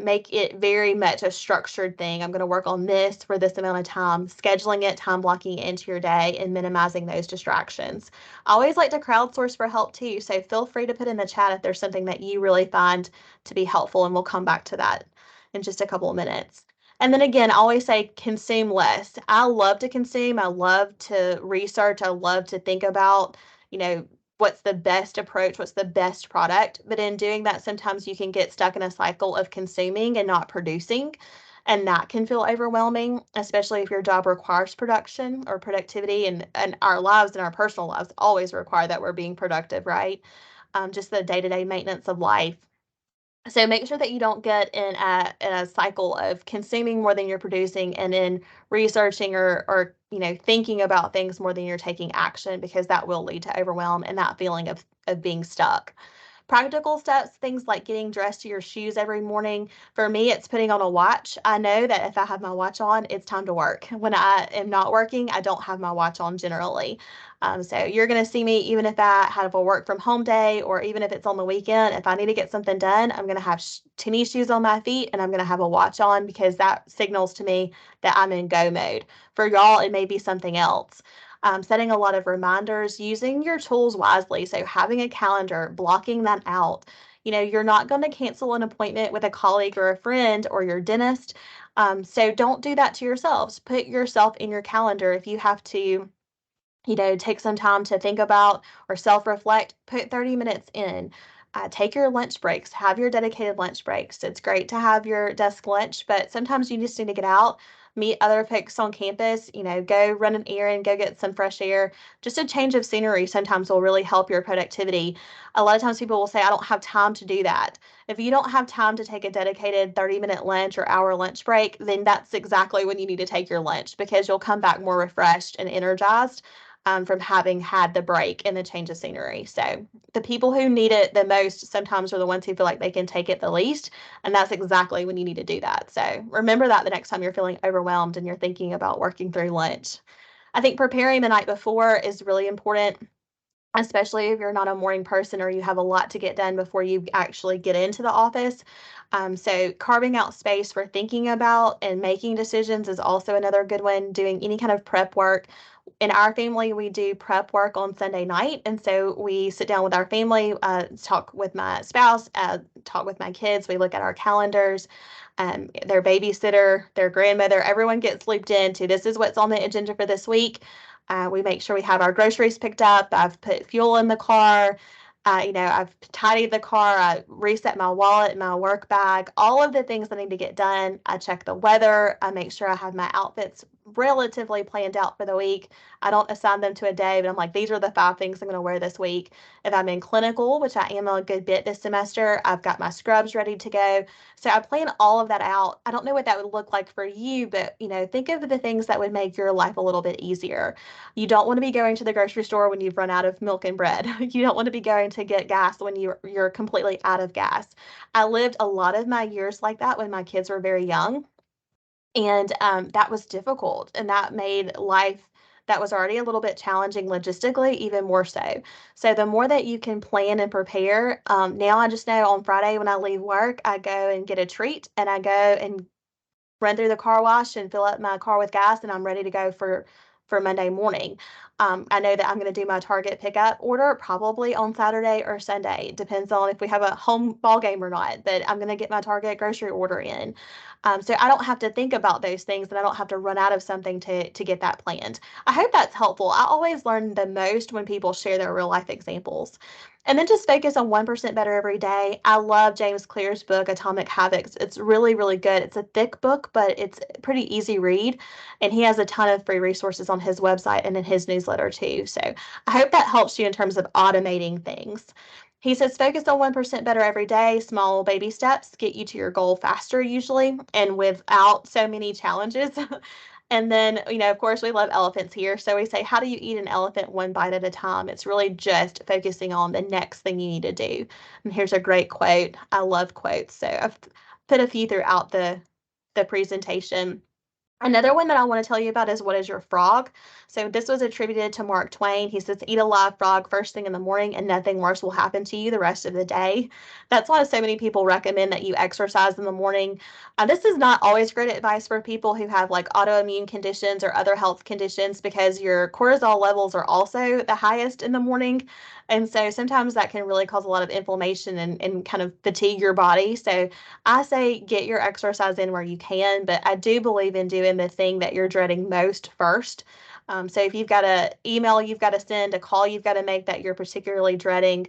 make it very much a structured thing. I'm going to work on this for this amount of time, scheduling it, time blocking it into your day, and minimizing those distractions. I always like to crowdsource for help too. So feel free to put in the chat if there's something that you really find to be helpful, and we'll come back to that in just a couple of minutes. And then again, I always say consume less. I love to consume. I love to research. I love to think about, you know, what's the best approach, what's the best product. But in doing that, sometimes you can get stuck in a cycle of consuming and not producing. And that can feel overwhelming, especially if your job requires production or productivity. And our lives and our personal lives always require that we're being productive, right? Just the day to day maintenance of life. So make sure that you don't get in a cycle of consuming more than you're producing and in researching or thinking about things more than you're taking action, because that will lead to overwhelm and that feeling of being stuck. Practical steps, things like getting dressed to your shoes every morning. For me, it's putting on a watch. I know that if I have my watch on, it's time to work. When I am not working, I don't have my watch on generally. So you're going to see me, even if I have a work from home day or even if it's on the weekend, if I need to get something done, I'm going to have tennis shoes on my feet and I'm going to have a watch on because that signals to me that I'm in go mode. For y'all, it may be something else. Setting a lot of reminders, using your tools wisely. So having a calendar, blocking that out. You're not going to cancel an appointment with a colleague or a friend or your dentist. So don't do that to yourselves. Put yourself in your calendar. If you have to, take some time to think about or self reflect, put 30 minutes in. Take your lunch breaks, have your dedicated lunch breaks. It's great to have your desk lunch, but sometimes you just need to get out, meet other folks on campus, go run an errand, go get some fresh air. Just a change of scenery sometimes will really help your productivity. A lot of times people will say, I don't have time to do that. If you don't have time to take a dedicated 30-minute lunch or hour lunch break, then that's exactly when you need to take your lunch, because you'll come back more refreshed and energized from having had the break and the change of scenery. So the people who need it the most sometimes are the ones who feel like they can take it the least. And that's exactly when you need to do that. So remember that the next time you're feeling overwhelmed and you're thinking about working through lunch. I think preparing the night before is really important, especially if you're not a morning person or you have a lot to get done before you actually get into the office. So carving out space for thinking about and making decisions is also another good one. Doing any kind of prep work. In our family, we do prep work on Sunday night. And so we sit down with our family, talk with my spouse, talk with my kids. We look at our calendars, their babysitter, their grandmother, everyone gets looped into this is what's on the agenda for this week. We make sure we have our groceries picked up. I've put fuel in the car. I've tidied the car. I reset my wallet, my work bag, all of the things I need to get done. I check the weather. I make sure I have my outfits relatively planned out for the week. I don't assign them to a day, but I'm like, these are the 5 things I'm going to wear this week. If I'm in clinical, which I am a good bit this semester, I've got my scrubs ready to go. So I plan all of that out. I don't know what that would look like for you, but think of the things that would make your life a little bit easier. You don't want to be going to the grocery store when you've run out of milk and bread. You don't want to be going to get gas when you're completely out of gas. I lived a lot of my years like that when my kids were very young, and that was difficult, and that made life that was already a little bit challenging logistically even more so. So the more that you can plan and prepare, now I just know on Friday when I leave work, I go and get a treat, and I go and run through the car wash and fill up my car with gas, and I'm ready to go for Monday morning. I know that I'm going to do my Target pickup order probably on Saturday or Sunday. It depends on if we have a home ball game or not, but I'm going to get my Target grocery order in. So I don't have to think about those things, and I don't have to run out of something to get that planned. I hope that's helpful. I always learn the most when people share their real life examples. And then just focus on 1% better every day. I love James Clear's book, Atomic Habits. It's really, really good. It's a thick book, but it's a pretty easy read. And he has a ton of free resources on his website and in his newsletter too. So I hope that helps you in terms of automating things. He says, focus on 1% better every day. Small baby steps get you to your goal faster usually and without so many challenges. And then, of course, we love elephants here. So we say, how do you eat an elephant one bite at a time? It's really just focusing on the next thing you need to do. And here's a great quote. I love quotes. So I've put a few throughout the presentation. Another one that I want to tell you about is what is your frog? So this was attributed to Mark Twain. He says, eat a live frog first thing in the morning and nothing worse will happen to you the rest of the day. That's why so many people recommend that you exercise in the morning. This is not always great advice for people who have like autoimmune conditions or other health conditions, because your cortisol levels are also the highest in the morning. And so sometimes that can really cause a lot of inflammation and kind of fatigue your body. So I say get your exercise in where you can, but I do believe in doing the thing that you're dreading most first. So if you've got an email you've got to send, a call you've got to make that you're particularly dreading,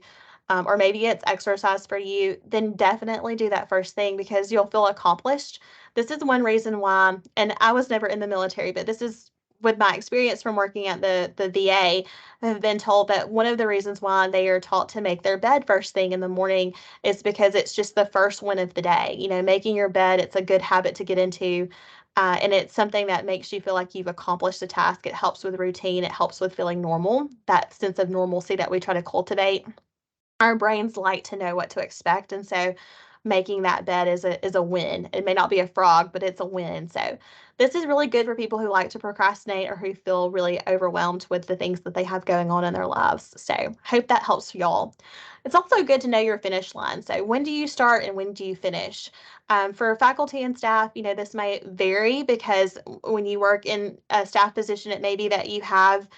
or maybe it's exercise for you, then definitely do that first thing because you'll feel accomplished. This is one reason why, and I was never in the military, but this is with my experience from working at the VA, I've been told that one of the reasons why they are taught to make their bed first thing in the morning is because it's just the first one of the day. Making your bed, it's a good habit to get into. And it's something that makes you feel like you've accomplished a task. It helps with routine. It helps with feeling normal, that sense of normalcy that we try to cultivate. Our brains like to know what to expect, and so making that bed is a win. It may not be a frog, but it's a win. So this is really good for people who like to procrastinate or who feel really overwhelmed with the things that they have going on in their lives. So hope that helps y'all. It's also good to know your finish line. So when do you start and when do you finish? For faculty and staff, this may vary because when you work in a staff position, it may be that you have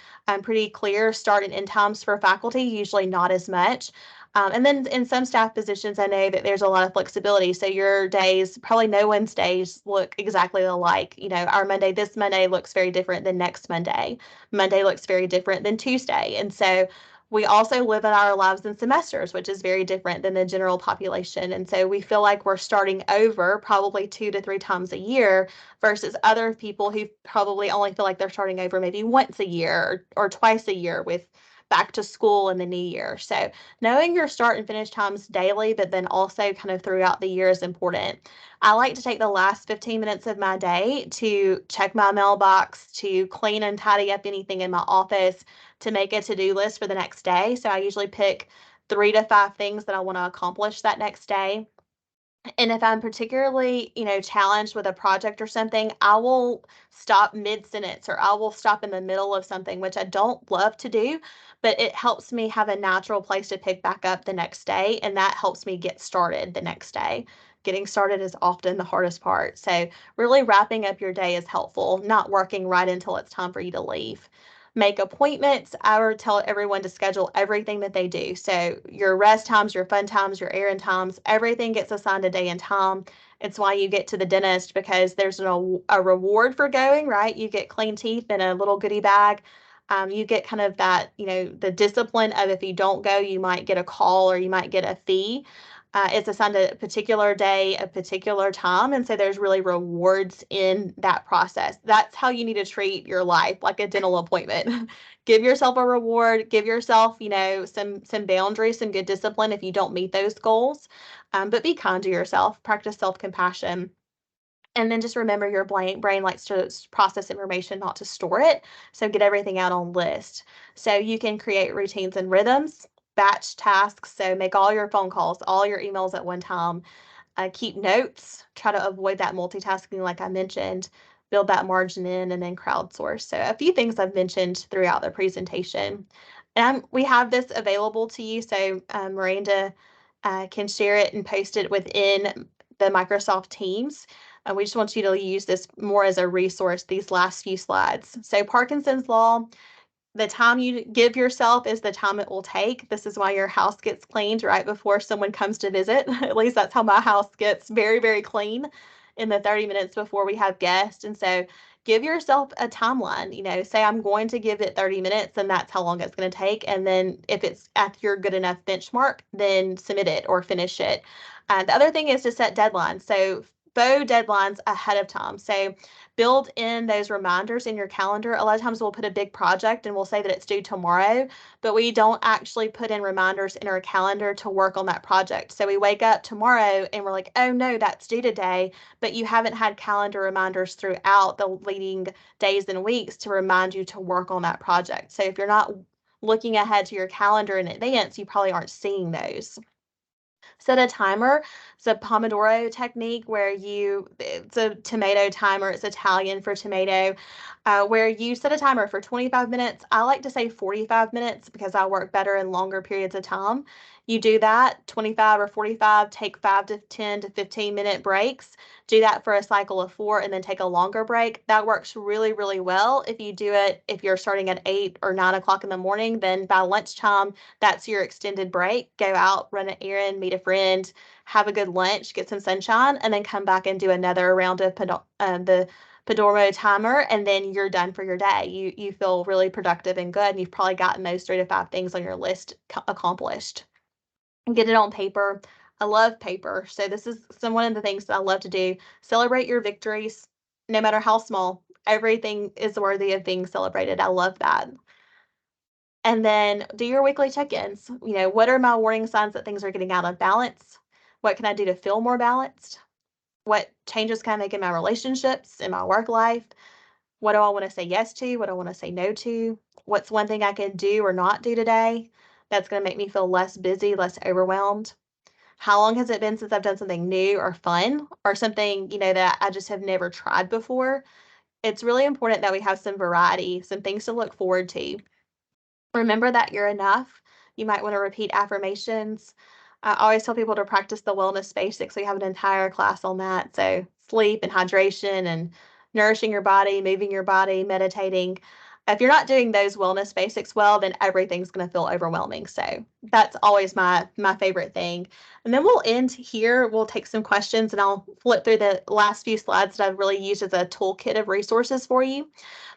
pretty clear start and end times. For faculty, usually not as much. And then in some staff positions, I know that there's a lot of flexibility. So your days, probably no one's days look exactly alike. Our this Monday looks very different than next Monday. Monday looks very different than Tuesday. And so We also live in our lives in semesters, which is very different than the general population. And so we feel like we're starting over probably 2 to 3 times a year versus other people who probably only feel like they're starting over maybe once a year or twice a year with back to school in the new year. So knowing your start and finish times daily, but then also kind of throughout the year is important. I like to take the last 15 minutes of my day to check my mailbox, to clean and tidy up anything in my office, to make a to-do list for the next day. So I usually pick 3 to 5 things that I want to accomplish that next day. And if I'm particularly, challenged with a project or something, I will stop mid-sentence or I will stop in the middle of something, which I don't love to do, but it helps me have a natural place to pick back up the next day, and that helps me get started the next day. Getting started is often the hardest part. So really wrapping up your day is helpful, not working right until it's time for you to leave. Make appointments. I would tell everyone to schedule everything that they do. So your rest times, your fun times, your errand times, everything gets assigned a day and time. It's why you get to the dentist, because there's a reward for going, right? You get clean teeth in a little goodie bag. You get kind of that, the discipline of if you don't go, you might get a call or you might get a fee. It's assigned a particular day, a particular time. And so there's really rewards in that process. That's how you need to treat your life, like a dental appointment. Give yourself a reward, give yourself, some boundaries, some good discipline if you don't meet those goals. But be kind to yourself, practice self-compassion. And then just remember your brain likes to process information, not to store it. So get everything out on list. So you can create routines and rhythms, batch tasks. So make all your phone calls, all your emails at one time. Keep notes, try to avoid that multitasking, like I mentioned, build that margin in, and then crowdsource. So a few things I've mentioned throughout the presentation. And we have this available to you. So Miranda can share it and post it within the Microsoft Teams. We just want you to use this more as a resource, these last few slides. So Parkinson's law, the time you give yourself is the time it will take. This is why your house gets cleaned right before someone comes to visit. At least that's how my house gets very, very clean in the 30 minutes before we have guests. And so give yourself a timeline. Say I'm going to give it 30 minutes and that's how long it's going to take. And then if it's at your good enough benchmark, then submit it or finish it. The other thing is to set deadlines. So faux deadlines ahead of time. So build in those reminders in your calendar. A lot of times we'll put a big project and we'll say that it's due tomorrow, but we don't actually put in reminders in our calendar to work on that project. So we wake up tomorrow and we're like, oh no, that's due today, but you haven't had calendar reminders throughout the leading days and weeks to remind you to work on that project. So if you're not looking ahead to your calendar in advance, you probably aren't seeing those. Set a timer. It's a Pomodoro technique where it's a tomato timer. It's Italian for tomato, where you set a timer for 25 minutes. I like to say 45 minutes because I work better in longer periods of time. You do that 25 or 45, take 5 to 10 to 15-minute breaks. Do that for a cycle of 4 and then take a longer break. That works really, really well. If you do it, if you're starting at 8 or 9 o'clock in the morning, then by lunchtime, that's your extended break. Go out, run an errand, meet a friend, have a good lunch, get some sunshine, and then come back and do another round of the Pomodoro timer, and then you're done for your day. You feel really productive and good, and you've probably gotten those 3 to 5 things on your list accomplished. And get it on paper. I love paper. So this is one of the things that I love to do. Celebrate your victories, no matter how small. Everything is worthy of being celebrated. I love that. And then do your weekly check-ins. What are my warning signs that things are getting out of balance? What can I do to feel more balanced? What changes can I make in my relationships, in my work life? What do I want to say yes to? What do I want to say no to? What's one thing I can do or not do today that's going to make me feel less busy, less overwhelmed? How long has it been since I've done something new or fun or something, that I just have never tried before? It's really important that we have some variety, some things to look forward to. Remember that you're enough. You might want to repeat affirmations. I always tell people to practice the wellness basics. We have an entire class on that. So sleep and hydration and nourishing your body, moving your body, meditating. If you're not doing those wellness basics well, then everything's going to feel overwhelming. So That's always my favorite thing. And then we'll end here. We'll take some questions and I'll flip through the last few slides that I've really used as a toolkit of resources for you.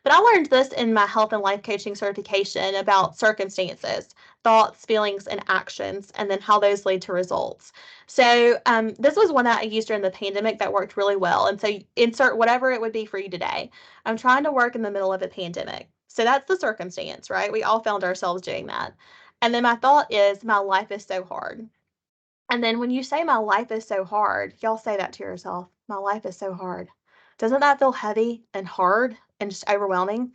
But I learned this in my health and life coaching certification about circumstances, thoughts, feelings, and actions, and then how those lead to results. So this was one that I used during the pandemic that worked really well. And so insert whatever it would be for you today. I'm trying to work in the middle of a pandemic. So that's the circumstance, right? We all found ourselves doing that. And then my thought is, my life is so hard. And then when you say my life is so hard, y'all say that to yourself. My life is so hard. Doesn't that feel heavy and hard and just overwhelming?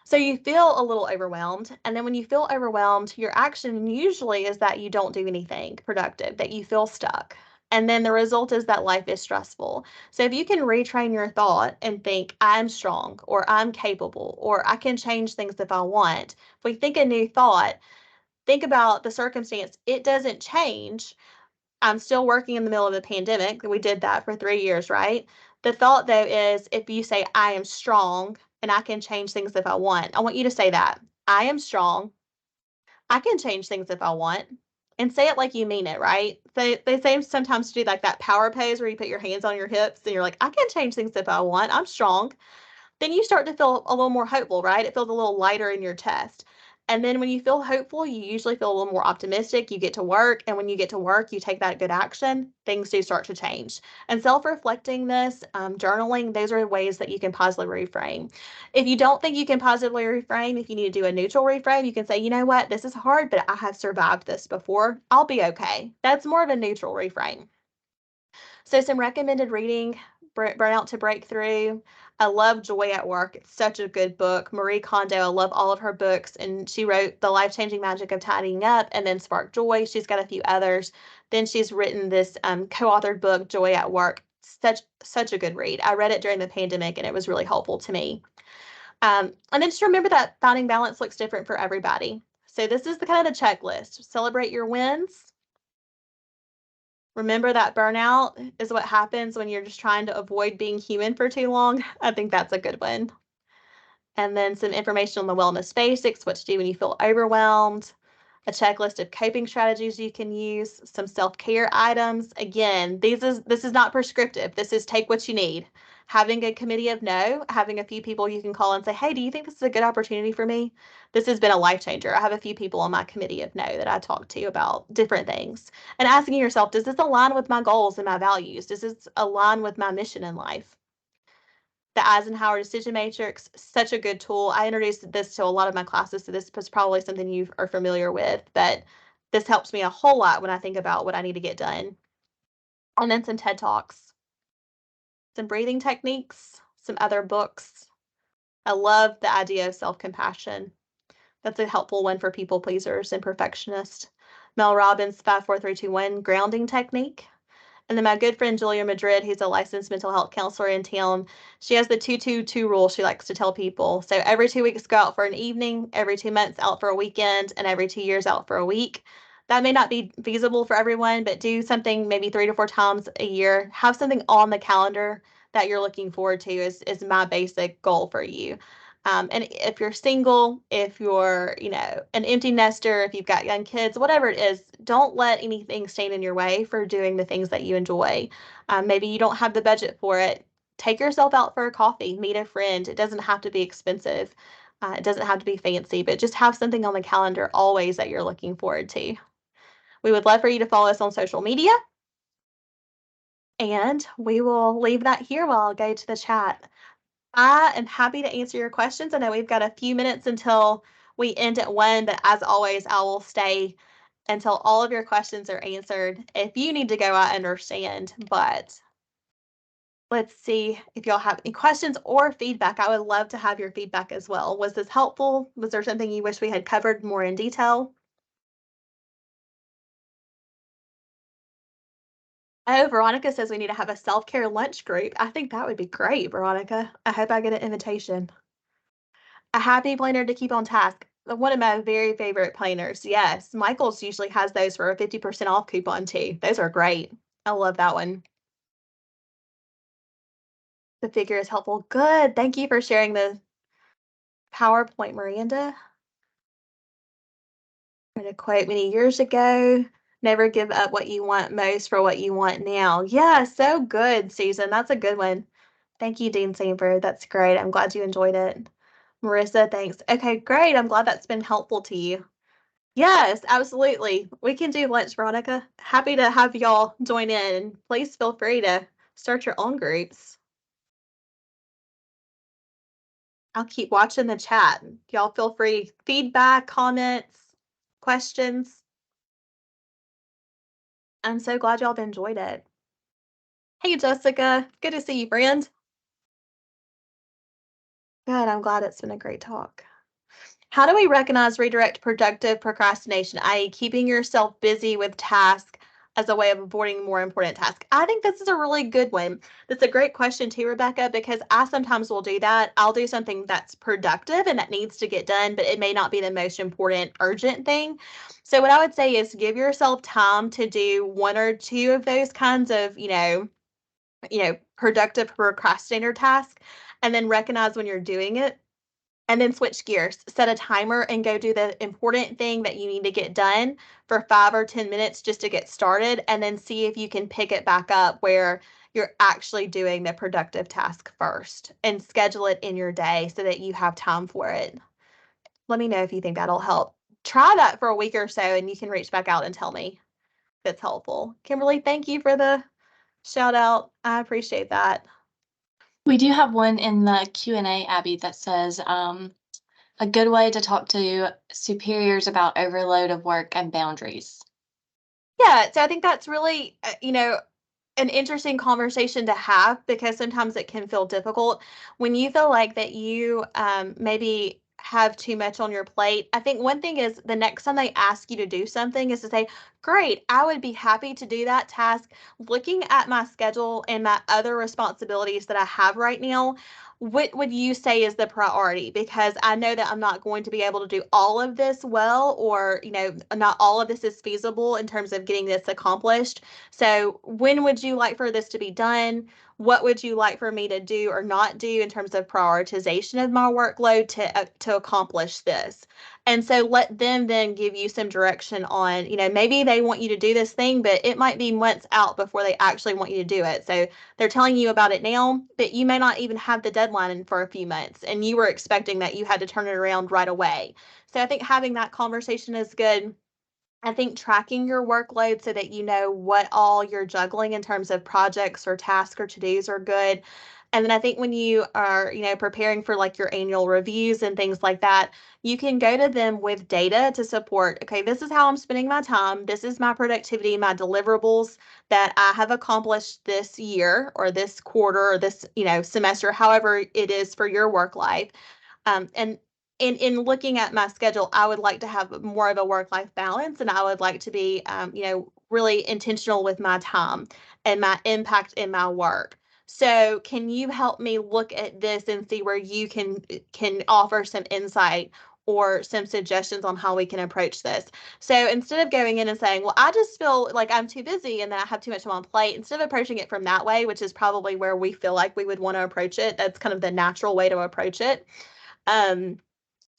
So you feel a little overwhelmed. And then when you feel overwhelmed, your action usually is that you don't do anything productive, that you feel stuck. And then the result is that life is stressful. So if you can retrain your thought and think, I'm strong, or I'm capable, or I can change things if I want, if we think a new thought, think about the circumstance. It doesn't change. I'm still working in the middle of a pandemic. We did that for 3 years, right? The thought, though, is if you say, I am strong and I can change things if I want, I want you to say that. I am strong. I can change things if I want. And say it like you mean it, right? They say sometimes to do like that power pose where you put your hands on your hips and you're like, I can change things if I want. I'm strong. Then you start to feel a little more hopeful, right? It feels a little lighter in your chest. And then when you feel hopeful, you usually feel a little more optimistic. You get to work. And when you get to work, you take that good action, things do start to change. And self reflecting this, journaling, those are ways that you can positively reframe. If you don't think you can positively reframe, if you need to do a neutral reframe, you can say, you know what, this is hard, but I have survived this before. I'll be okay. That's more of a neutral reframe. So some recommended reading, Burnout to Breakthrough. I love Joy at Work. It's such a good book. Marie Kondo, I love all of her books. And she wrote The Life-Changing Magic of Tidying Up and then Spark Joy. She's got a few others. Then she's written this co-authored book, Joy at Work. Such a good read. I read it during the pandemic and it was really helpful to me. And then just remember that finding balance looks different for everybody. So this is the kind of the checklist. Celebrate your wins. Remember that burnout is what happens when you're just trying to avoid being human for too long. I think that's a good one. And then some information on the wellness basics, what to do when you feel overwhelmed, a checklist of coping strategies you can use, some self-care items. Again, this is not prescriptive. This is take what you need. Having a committee of no, having a few people you can call and say, hey, do you think this is a good opportunity for me? This has been a life changer. I have a few people on my committee of no that I talk to about different things. And asking yourself, does this align with my goals and my values? Does this align with my mission in life? The Eisenhower Decision Matrix, such a good tool. I introduced this to a lot of my classes, so this is probably something you are familiar with, but this helps me a whole lot when I think about what I need to get done. And then some TED Talks, some breathing techniques, some other books. I love the idea of self-compassion. That's a helpful one for people pleasers and perfectionists. Mel Robbins' 5-4-3-2-1 grounding technique. And then my good friend Julia Madrid, who's a licensed mental health counselor in town, she has the 2-2-2 rule she likes to tell people. So every 2 weeks, go out for an evening, every 2 months, out for a weekend, and every 2 years, out for a week. That may not be feasible for everyone, but do something maybe 3 to 4 times a year. Have something on the calendar that you're looking forward to is my basic goal for you. And if you're single, if you're, an empty nester, if you've got young kids, whatever it is, don't let anything stand in your way for doing the things that you enjoy. Maybe you don't have the budget for it. Take yourself out for a coffee, meet a friend. It doesn't have to be expensive. It doesn't have to be fancy, but just have something on the calendar always that you're looking forward to. We would love for you to follow us on social media, and we will leave that here while I'll go to the chat. I am happy to answer your questions. I know we've got a few minutes until we end at 1, but as always, I will stay until all of your questions are answered. If you need to go, I understand, but let's see if y'all have any questions or feedback. I would love to have your feedback as well. Was this helpful? Was there something you wish we had covered more in detail? Oh, Veronica says we need to have a self-care lunch group. I think that would be great, Veronica. I hope I get an invitation. A happy planner to keep on task. One of my very favorite planners. Yes, Michael's usually has those for a 50% off coupon too. Those are great. I love that one. The figure is helpful. Good. Thank you for sharing the PowerPoint, Miranda. Read a quote many years ago. Never give up what you want most for what you want now. Yeah, so good, Susan. That's a good one. Thank you, Dean Sanford. That's great. I'm glad you enjoyed it. Marissa, thanks. Okay, great. I'm glad that's been helpful to you. Yes, absolutely. We can do lunch, Veronica. Happy to have y'all join in. Please feel free to start your own groups. I'll keep watching the chat. Y'all feel free. Feedback, comments, questions. I'm so glad y'all have enjoyed it. Hey, Jessica. Good to see you, friend. Good. I'm glad it's been a great talk. How do we recognize redirect productive procrastination, i.e., keeping yourself busy with tasks as a way of avoiding more important tasks? I think this is a really good one. That's a great question, too, Rebecca, because I sometimes will do that. I'll do something that's productive and that needs to get done, but it may not be the most important, urgent thing. So, what I would say is give yourself time to do one or two of those kinds of, productive procrastinator task, and then recognize when you're doing it and then switch gears, set a timer and go do the important thing that you need to get done for 5 or 10 minutes just to get started, and then see if you can pick it back up where you're actually doing the productive task first and schedule it in your day so that you have time for it. Let me know if you think that'll help. Try that for a week or so and you can reach back out and tell me if it's helpful. Kimberly, thank you for the shout out. I appreciate that. We do have one in the Q&A, Abby, that says a good way to talk to superiors about overload of work and boundaries. Yeah, so I think that's really, an interesting conversation to have because sometimes it can feel difficult when you feel like that you maybe have too much on your plate. I think one thing is the next time they ask you to do something is to say, great, I would be happy to do that task. Looking at my schedule and my other responsibilities that I have right now, what would you say is the priority? Because I know that I'm not going to be able to do all of this well, or, not all of this is feasible in terms of getting this accomplished. So, when would you like for this to be done? What would you like for me to do or not do in terms of prioritization of my workload to accomplish this? And so let them then give you some direction on, maybe they want you to do this thing, but it might be months out before they actually want you to do it. So they're telling you about it now, but you may not even have the deadline for a few months, and you were expecting that you had to turn it around right away. So I think having that conversation is good. I think tracking your workload so that you know what all you're juggling in terms of projects or tasks or to-dos are good. And then I think when you are, preparing for like your annual reviews and things like that, you can go to them with data to support, okay, this is how I'm spending my time. This is my productivity, my deliverables that I have accomplished this year or this quarter or this, semester, however it is for your work life. And in looking at my schedule, I would like to have more of a work-life balance, and I would like to be, really intentional with my time and my impact in my work. So, can you help me look at this and see where you can offer some insight or some suggestions on how we can approach this? So, instead of going in and saying, "Well, I just feel like I'm too busy and that I have too much on my plate," instead of approaching it from that way, which is probably where we feel like we would want to approach it, that's kind of the natural way to approach it. Um,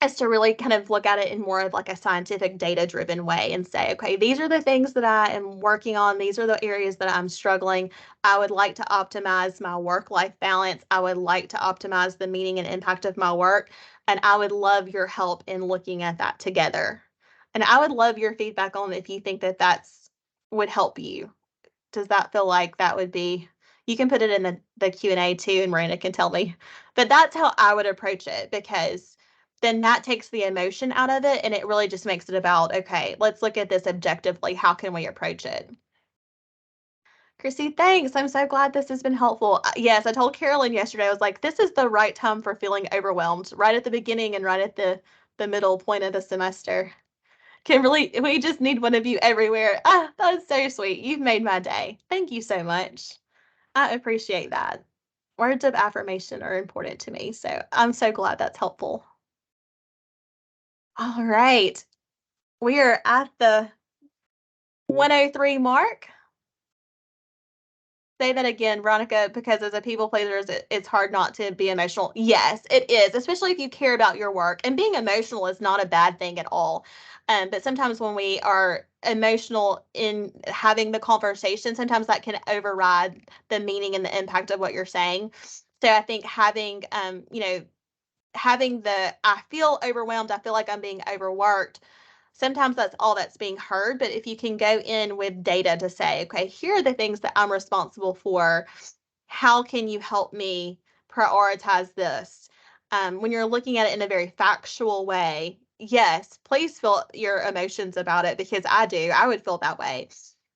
is to really kind of look at it in more of like a scientific data driven way and say, okay, these are the things that I am working on. These are the areas that I'm struggling. I would like to optimize my work life balance. I would like to optimize the meaning and impact of my work. And I would love your help in looking at that together. And I would love your feedback on if you think that that's would help you. Does that feel like that would be, you can put it in the Q&A too, and Miranda can tell me. But that's how I would approach it, because then that takes the emotion out of it and it really just makes it about, okay, let's look at this objectively. How can we approach it? Chrissy, thanks. I'm so glad this has been helpful. Yes, I told Carolyn yesterday, I was like, this is the right time for feeling overwhelmed, right at the beginning and right at the middle point of the semester. Kimberly, we just need one of you everywhere. Ah, that is so sweet. You've made my day. Thank you so much. I appreciate that. Words of affirmation are important to me, so I'm so glad that's helpful. All right. We are at the 103 mark. say that again, Veronica, because as a people pleaser, it's hard not to be emotional. Yes, it is, especially if you care about your work. And being emotional is not a bad thing at all. But sometimes when we are emotional in having the conversation, sometimes that can override the meaning and the impact of what you're saying. So I think having, having the I feel overwhelmed, I feel like I'm being overworked. Sometimes that's all that's being heard, but if you can go in with data to say, okay, here are the things that I'm responsible for, how can you help me prioritize this? When you're looking at it in a very factual way, yes, please feel your emotions about it because I do. I would feel that way.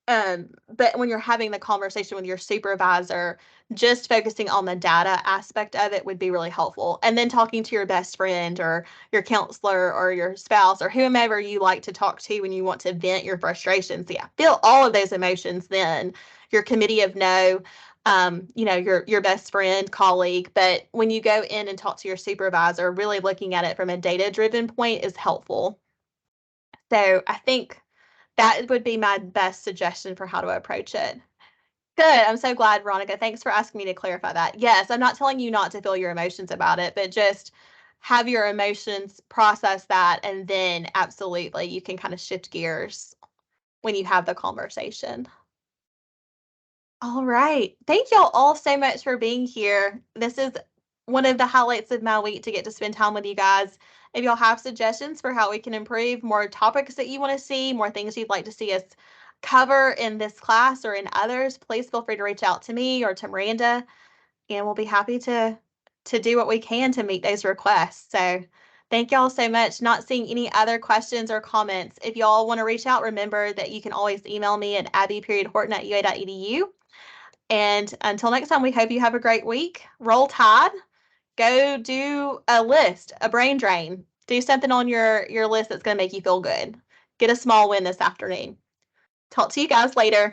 But when you're having the conversation with your supervisor, just focusing on the data aspect of it would be really helpful. And then talking to your best friend or your counselor or your spouse or whomever you like to talk to when you want to vent your frustrations. Yeah, feel all of those emotions then. Your committee of no, your best friend, colleague. But when you go in and talk to your supervisor, really looking at it from a data-driven point is helpful. So I think that would be my best suggestion for how to approach it. Good. I'm so glad, Veronica. Thanks for asking me to clarify that. Yes, I'm not telling you not to feel your emotions about it, but just have your emotions, process that, and then absolutely you can kind of shift gears when you have the conversation. All right. Thank y'all all so much for being here. This is one of the highlights of my week to get to spend time with you guys. If y'all have suggestions for how we can improve, more topics that you want to see, more things you'd like to see us cover in this class or in others, please feel free to reach out to me or to Miranda, and we'll be happy to do what we can to meet those requests. So thank y'all so much. Not seeing any other questions or comments. If y'all want to reach out, remember that you can always email me at abby.horton@ua.edu. And until next time, we hope you have a great week. Roll Tide. Go do a list, a brain drain. Do something on your list that's going to make you feel good. Get a small win this afternoon. Talk to you guys later.